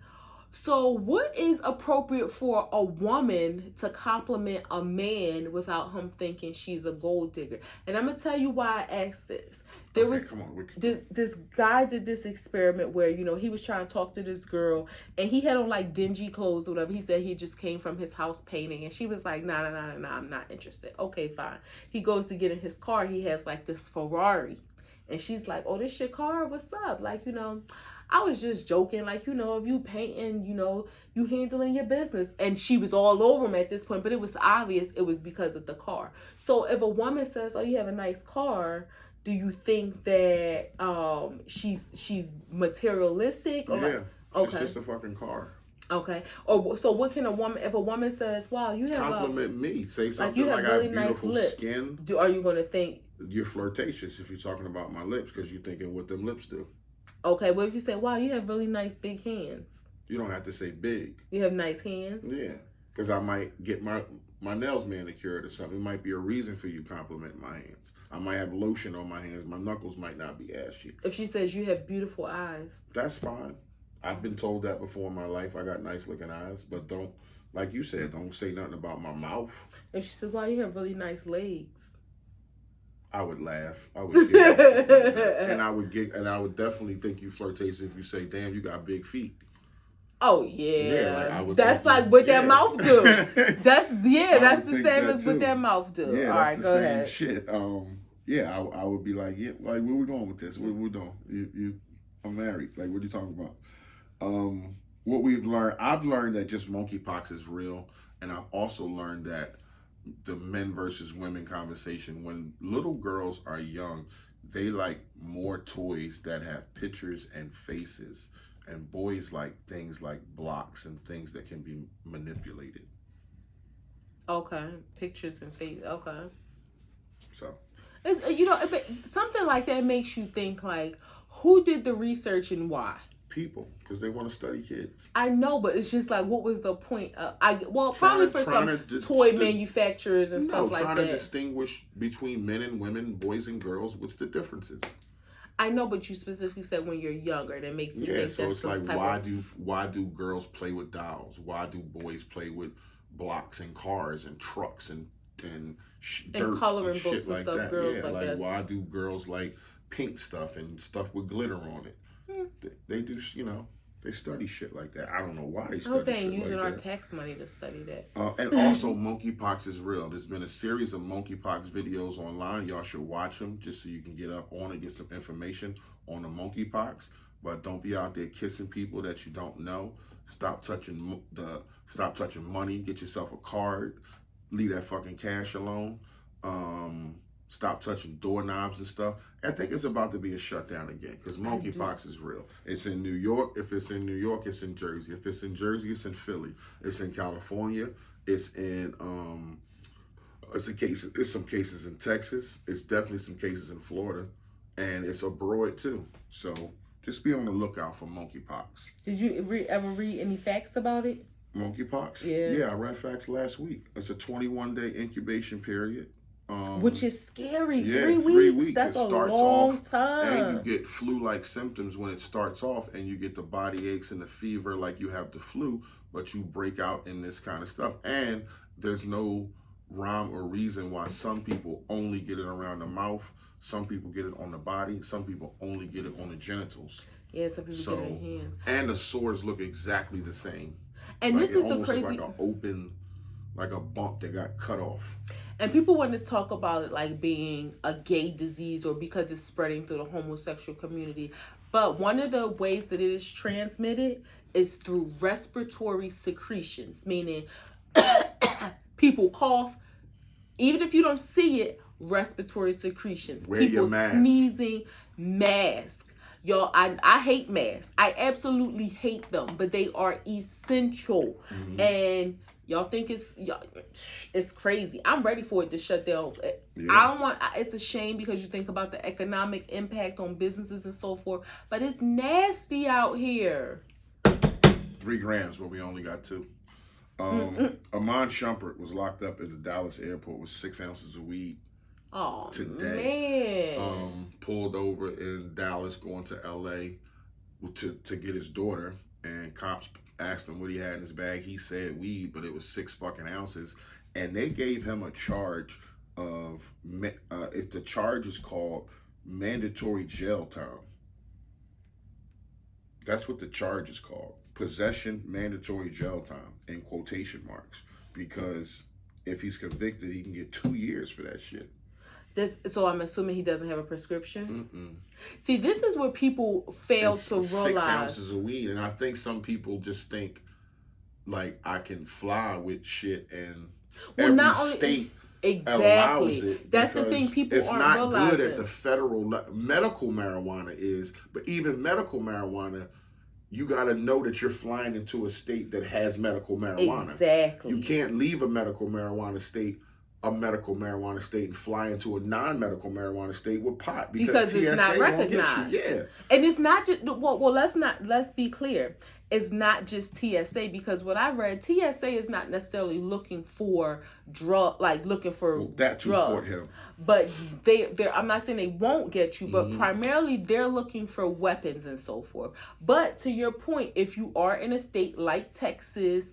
So, what is appropriate for a woman to compliment a man without him thinking she's a gold digger? And I'm gonna tell you why I asked this. There Okay, was come on. this guy did this experiment where he was trying to talk to this girl, and he had on like dingy clothes or whatever. He said he just came from his house painting, and she was like, "Nah, nah, nah, nah, nah, I'm not interested." Okay, fine. He goes to get in his car. He has like this Ferrari, and she's like, "Oh, this your car? What's up?" I was just joking, like, if you painting, you handling your business. And she was all over him at this point, but it was obvious it was because of the car. So if a woman says, "Oh, you have a nice car," do you think that she's materialistic or Yeah, like, she's okay, just a fucking car. okay, or so what can a woman, if a woman says, "Wow, you have Compliment me. Say like something you like, have I really have nice beautiful lips," skin. are you gonna think? You're flirtatious if you're talking about my lips because you're thinking what them lips do. Okay, what if you say, "Wow, you have really nice big hands"? You don't have to say big. You have nice hands. Yeah, because I might get my nails manicured or something. It might be a reason for you complimenting my hands. I might have lotion on my hands. My knuckles might not be ass cheek. If she says you have beautiful eyes, That's fine. I've been told that before in my life. I got nice looking eyes, but don't, like you said, don't say nothing about my mouth. if she says, "Wow, you have really nice legs," I would laugh. I would giggle, like that. And I would definitely think you flirtatious if you say, "Damn, you got big feet." Oh yeah, I would that's think like what yeah. that mouth do. That's that's the think same that as what too. that mouth do. Yeah, All that's right, the go same ahead. shit. Yeah, I would be like, yeah, like where we going with this? What we doing? I'm married. Like, what are you talking about? What we've learned, I've learned that just monkeypox is real, and I've also learned that the men versus women conversation, when little girls are young, they like more toys that have pictures and faces, and boys like things like blocks and things that can be manipulated. Okay, pictures and face. Okay, So something like that makes you think like, who did the research and why? people, because they want to study kids. I know, but it's just like, what was the point? Probably for some toy manufacturers and stuff like that. Trying to distinguish between men and women, boys and girls. What's the differences? I know, but you specifically said when you're younger. That makes me think so that's it's like, of... why do girls play with dolls? Why do boys play with blocks and cars and trucks and dirt coloring and books shit and like stuff? that? Girls, Yeah, I like guess. why do girls like pink stuff and stuff with glitter on it? They do, they study shit like that. I don't know why they study shit like using that. our tax money to study that. And also, monkeypox is real. There's been a series of monkeypox videos online. Y'all should watch them just so you can get up on and get some information on the monkeypox. But don't be out there kissing people that you don't know. Stop touching money. Get yourself a card. Leave that fucking cash alone. Stop touching doorknobs and stuff. I think it's about to be a shutdown again because monkeypox is real. It's in New York. If it's in New York, it's in Jersey. If it's in Jersey, it's in Philly. It's in California. It's in it's some cases in Texas. It's definitely some cases in Florida, and it's abroad too. So just be on the lookout for monkeypox. Did you ever read any facts about it? Monkeypox? Yeah. I read facts last week. It's a 21-day incubation period. Which is scary. Yeah, 3 weeks. That's a long time. And you get flu-like symptoms when it starts off, and you get the body aches and the fever like you have the flu, but you break out in this kind of stuff. And there's no rhyme or reason why some people only get it around the mouth, some people get it on the body, some people only get it on the genitals. Yeah, some people get it in hands. And the sores look exactly the same. And like this is the crazy... like an open, like a bump that got cut off. And people want to talk about it like being a gay disease or because it's spreading through the homosexual community. But one of the ways that it is transmitted is through respiratory secretions, meaning people cough. Even if you don't see it, respiratory secretions. Wear people your mask. Sneezing, mask. Y'all, I hate masks. I absolutely hate them, but they are essential. Mm-hmm. And y'all think it's crazy. I'm ready for it to shut down. Yeah. I don't want. It's a shame because you think about the economic impact on businesses and so forth. But it's nasty out here. 3 grams, but we only got 2. Amon Shumpert was locked up at the Dallas airport with 6 ounces of weed. Oh, today. Man. Pulled over in Dallas, going to LA to get his daughter. and cops asked him what he had in his bag. He said weed, but it was 6 fucking ounces, and they gave him a charge of the charge is called mandatory jail time. That's what the charge is called. Possession mandatory jail time in quotation marks. Because if he's convicted, he can get 2 years for that shit. So I'm assuming he doesn't have a prescription? See, this is where people fail to realize. 6 ounces of weed. And I think some people just think, like, I can fly with shit and every state allows it. That's the thing people aren't realizing. It's not good at the federal medical marijuana is, but even medical marijuana, you got to know that you're flying into a state that has medical marijuana. Exactly. You can't leave a medical marijuana state and fly into a non-medical marijuana state with pot because TSA it's not recognized. Won't get you. Yeah. And it's not just let's be clear. It's not just TSA, because what I read, TSA is not necessarily looking for that to drugs. Him. But I'm not saying they won't get you, but primarily they're looking for weapons and so forth. But to your point, if you are in a state like Texas,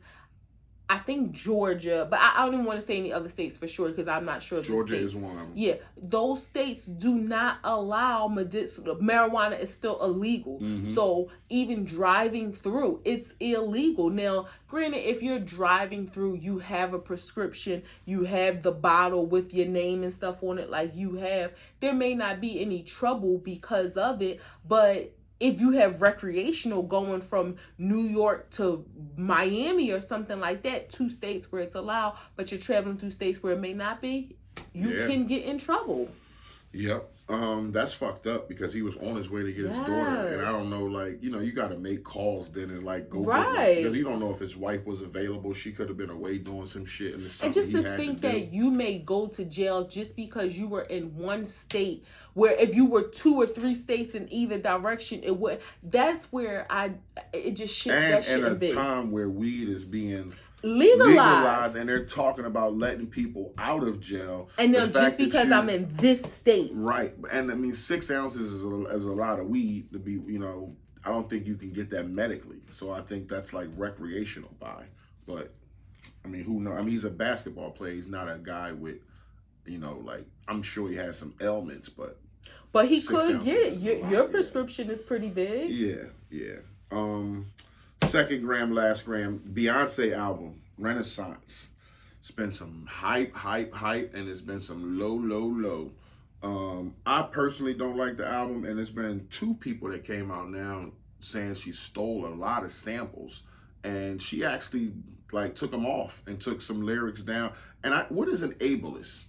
I think Georgia, but I don't even want to say any other states for sure because I'm not sure. Georgia is one of them. Yeah, those states do not allow medicinal marijuana. Is still illegal. So even driving through, it's illegal. Now, granted, if you're driving through, you have a prescription, you have the bottle with your name and stuff on it, like you have. There may not be any trouble because of it, but if you have recreational going from New York to Miami or something like that, 2 states where it's allowed, but you're traveling through states where it may not be, you can get in trouble. Yep. That's fucked up because he was on his way to get his daughter. And I don't know, like, you got to make calls then and like go get him. Because you don't know if his wife was available. She could have been away doing some shit. And just to think that you may go to jail just because you were in one state, where if you were 2 or 3 states in either direction, it would. That's where it just shouldn't be. And a time where weed is being legalized, and they're talking about letting people out of jail, and then just because I'm in this state, right? And I mean, 6 ounces is a lot of weed to be. I don't think you can get that medically, so I think that's like recreational buy. But I mean, who knows? I mean, he's a basketball player. He's not a guy with, like, I'm sure he has some ailments, but he could get your prescription is pretty big. Yeah. Second gram, last gram, Beyonce album, Renaissance. It's been some hype, and it's been some low. I personally don't like the album, and there's been 2 people that came out now saying she stole a lot of samples, and she actually like took them off and took some lyrics down. And what is an ableist?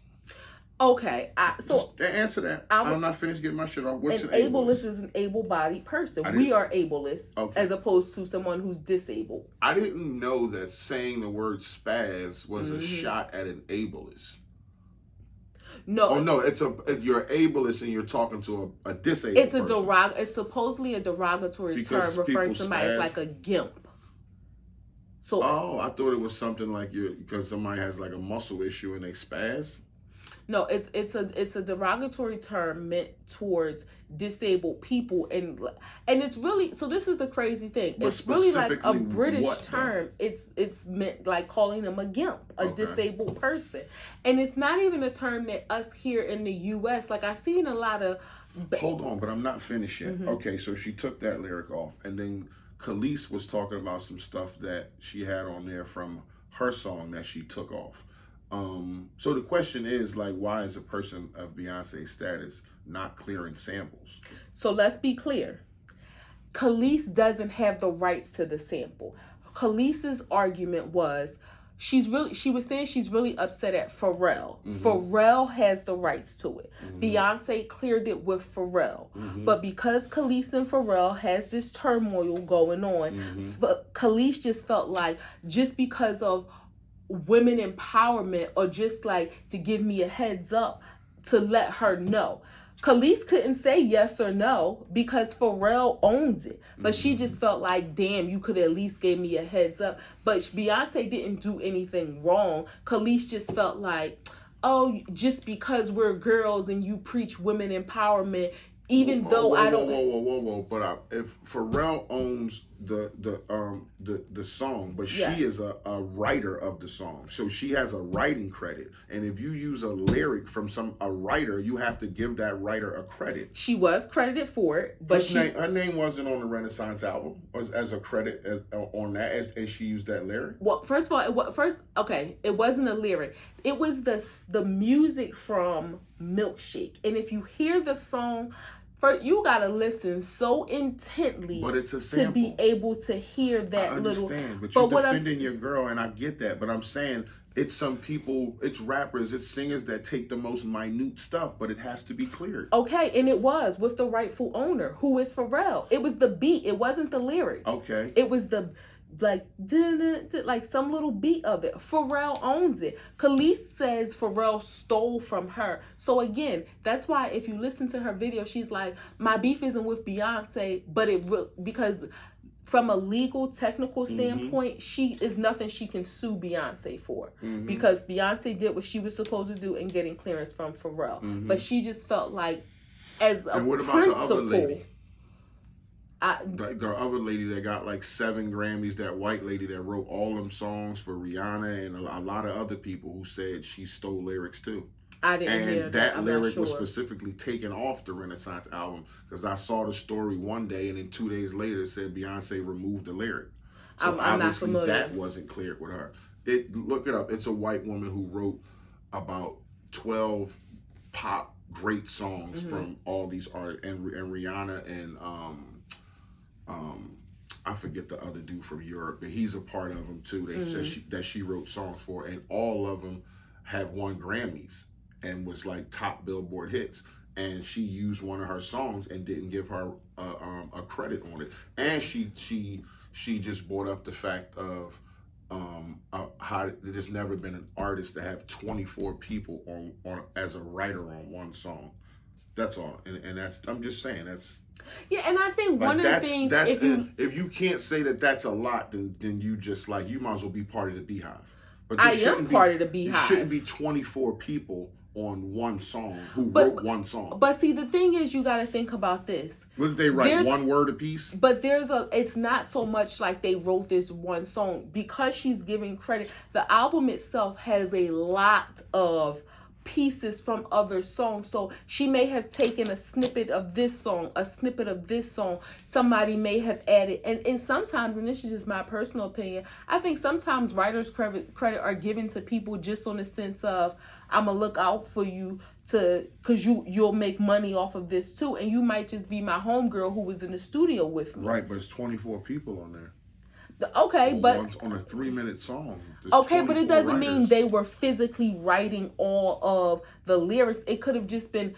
Okay, so just answer that. I'm not finished getting my shit off. What's an ableist? Is an able-bodied person. We are ableist, as opposed to someone who's disabled. I didn't know that saying the word spaz was a shot at an ableist. No. Oh no, you're ableist and you're talking to a disabled person. It's supposedly a derogatory term referring to somebody as like a gimp. So. Oh, I thought it was something like because somebody has like a muscle issue and they spaz. No, it's a derogatory term meant towards disabled people, and it's really, so this is the crazy thing. But it's really like a British term. It's meant like calling them a gimp, a disabled person, and it's not even a term that us here in the U.S. like I've seen a lot of. Hold on, but I'm not finished yet. Okay, so she took that lyric off, and then Khalees was talking about some stuff that she had on there from her song that she took off. So the question is, like, why is a person of Beyonce's status not clearing samples? So let's be clear. Khalees doesn't have the rights to the sample. Khalees's argument was she was saying she's really upset at Pharrell. Pharrell has the rights to it. Beyonce cleared it with Pharrell. But because Khalees and Pharrell has this turmoil going on, but Khalees just felt like just because of women empowerment, or just like to give me a heads up to let her know. Khalees couldn't say yes or no because Pharrell owns it. But she just felt like, damn, you could at least give me a heads up. But Beyonce didn't do anything wrong. Khalees just felt like, oh, just because we're girls and you preach women empowerment, Even though I don't. Whoa. But if Pharrell owns the song, but Yes. she is a writer of the song, so she has a writing credit. And if you use a lyric from a writer, you have to give that writer a credit. She was credited for it, but her name wasn't on the Renaissance album as a credit on that, and she used that lyric. Well, first of all, it wasn't a lyric. It was the music from Milkshake, and if you hear the song, you gotta listen so intently, but it's a sample, to be able to hear that. I understand, little. But you're defending your girl, and I get that. But I'm saying it's some people, it's rappers, it's singers that take the most minute stuff, but it has to be cleared. Okay, and it was with the rightful owner, who is Pharrell. It was the beat. It wasn't the lyrics. Okay. It was the like some little beat of it. Pharrell owns it. Khalees says Pharrell stole from her. So again, that's why if you listen to her video, she's like, my beef isn't with Beyonce, but because from a legal technical standpoint, she is nothing she can sue Beyonce for, because Beyonce did what she was supposed to do in getting clearance from Pharrell. But she just felt like, as a and what about principle, the other lady? The other lady that got like 7 Grammys, that white lady that wrote all them songs for Rihanna and a lot of other people, who said she stole lyrics too. I didn't hear that. And that lyric was specifically taken off the Renaissance album, because I saw the story one day and then 2 days later it said Beyonce removed the lyric. So I'm not familiar. That wasn't cleared with her. Look it up. It's a white woman who wrote about 12 pop great songs from all these artists, and Rihanna and I forget the other dude from Europe, but he's a part of them too. That she wrote songs for, and all of them have won Grammys and was like top Billboard hits. And she used one of her songs and didn't give her a credit on it. And she just brought up the fact of how there's never been an artist to have 24 people on as a writer on one song. That's all, and that's, I'm just saying, that's, yeah. And I think one of the things, if you can't say that that's a lot, then you just, like, you might as well be part of the Beehive. But I am part of the Beehive. There shouldn't be 24 people on one song who wrote one song. But see, the thing is, you got to think about this. What did they write? One word a piece? But it's not so much like they wrote this one song, because she's giving credit. The album itself has a lot of pieces from other songs, so she may have taken a snippet of this song, somebody may have added, and sometimes, and this is just my personal opinion, I think sometimes writers credit are given to people just on the sense of, I'm gonna look out for you because you'll make money off of this too, and you might just be my homegirl who was in the studio with me. Right, but it's 24 people on there. But on a 3-minute song. Okay, but it doesn't mean they were physically writing all of the lyrics. It could have just been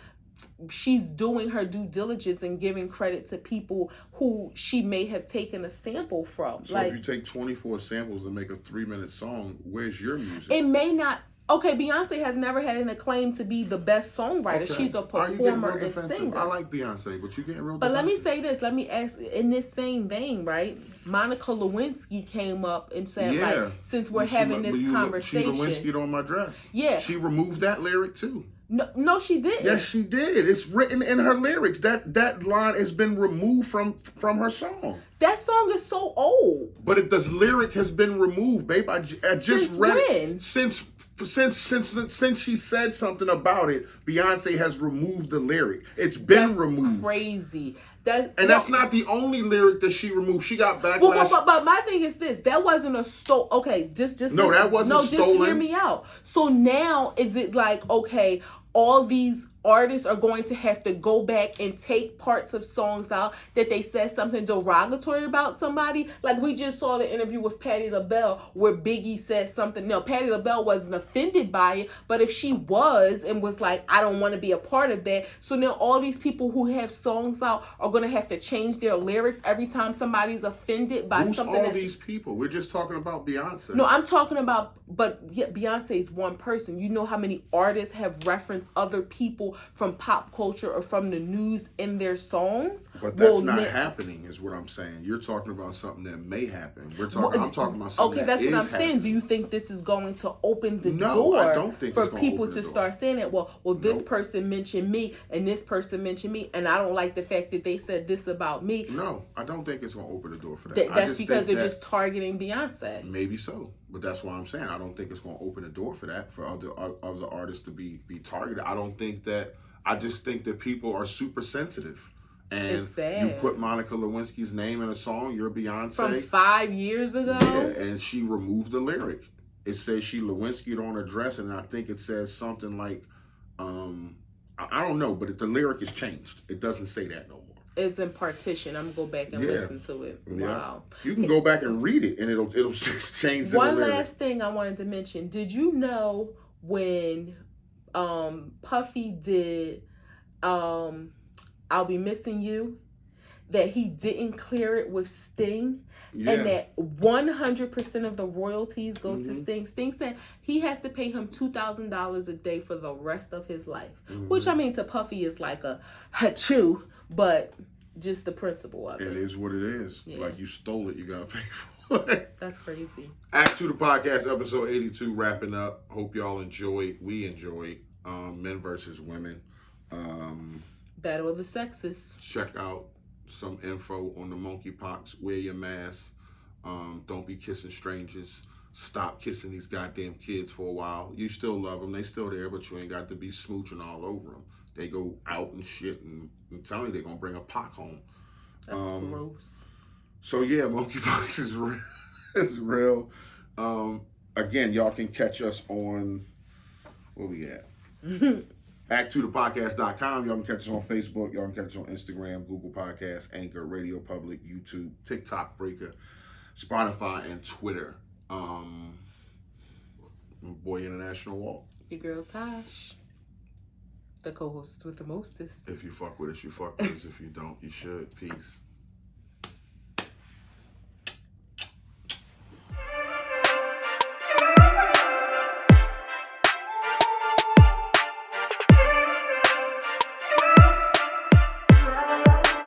she's doing her due diligence and giving credit to people who she may have taken a sample from. So if you take 24 samples to make a 3-minute song, where's your music? It may not. Okay, Beyonce has never had an acclaim to be the best songwriter. Okay. She's a performer and singer. I like Beyonce, but you getting real defensive. But let me say this. Let me ask, in this same vein, right? Monica Lewinsky came up and said, like, since we're having this conversation. She Lewinsky'd on my dress. Yeah. She removed that lyric too. No, she didn't. Yes, she did. It's written in her lyrics. That line has been removed from her song. That song is so old. But the lyric has been removed, babe. I just read it. Since she said something about it, Beyonce has removed the lyric. It's been removed. Crazy. That's not the only lyric that she removed. She got backlash. But my thing is this: that wasn't a stole. Okay, just no, that wasn't stolen. Just hear me out. So now is it like, okay, all these artists are going to have to go back and take parts of songs out that they said something derogatory about somebody? Like, we just saw the interview with Patti LaBelle where Biggie said something. No, Patti LaBelle wasn't offended by it, but if she was and was like, I don't want to be a part of that, so now all these people who have songs out are going to have to change their lyrics every time somebody's offended by something. Who's all these people? We're just talking about Beyonce. No, I'm talking about, but yeah, Beyonce is one person. You know how many artists have referenced other people pull from pop culture or from the news in their songs. But that's not happening, is what I'm saying. You're talking about something that may happen. I'm talking about something okay, that's what I'm saying. happening. Do you think this is going to open the No, door I don't think for it's gonna people open the to door. start saying it? Well, this Nope. person mentioned me and this person mentioned me, and I don't like the fact that they said this about me. No, I don't think it's going to open the door for that. That's because they're just targeting Beyonce. Maybe so, but that's why I'm saying I don't think it's going to open the door for that, for other artists to be targeted. I don't think that. I just think that people are super sensitive. And It's sad. you put Monica Lewinsky's name in a song, you're Beyonce. From 5 years ago? Yeah, and she removed the lyric. It says she Lewinsky'd on her dress, and I think it says something like, I don't know, but the lyric is changed. It doesn't say that no more. It's in partition. I'm going to go back and listen to it. Yeah. Wow. You can go back and read it, and it'll just change the lyric. One last thing I wanted to mention. Did you know when Puffy did I'll Be Missing You, that he didn't clear it with Sting, and that 100% of the royalties go to Sting? Sting said he has to pay him $2,000 a day for the rest of his life, which, I mean, to Puffy is like a hachoo, but just the principle of it. It is what it is. Yeah. Like, you stole it, you gotta pay for it. That's crazy. Act 2 the podcast, episode 82, wrapping up. Hope y'all enjoyed. We enjoyed Men versus Women. Battle of the Sexes. Check out some info on the monkeypox. Wear your mask. Don't be kissing strangers. Stop kissing these goddamn kids for a while. You still love them. They still there, but you ain't got to be smooching all over them. They go out and shit, and I'm telling you, they're going to bring a pock home. That's gross. So, yeah, monkeypox is real. It's real. Again, y'all can catch us on, where we at? Act2thepodcast.com. Y'all can catch us on Facebook. Y'all can catch us on Instagram, Google Podcasts, Anchor, Radio Public, YouTube, TikTok, Breaker, Spotify, and Twitter. Boy International Walk. Your girl Tosh. The co-host with the mostest. If you fuck with us, you fuck with us. If you don't, you should. Peace.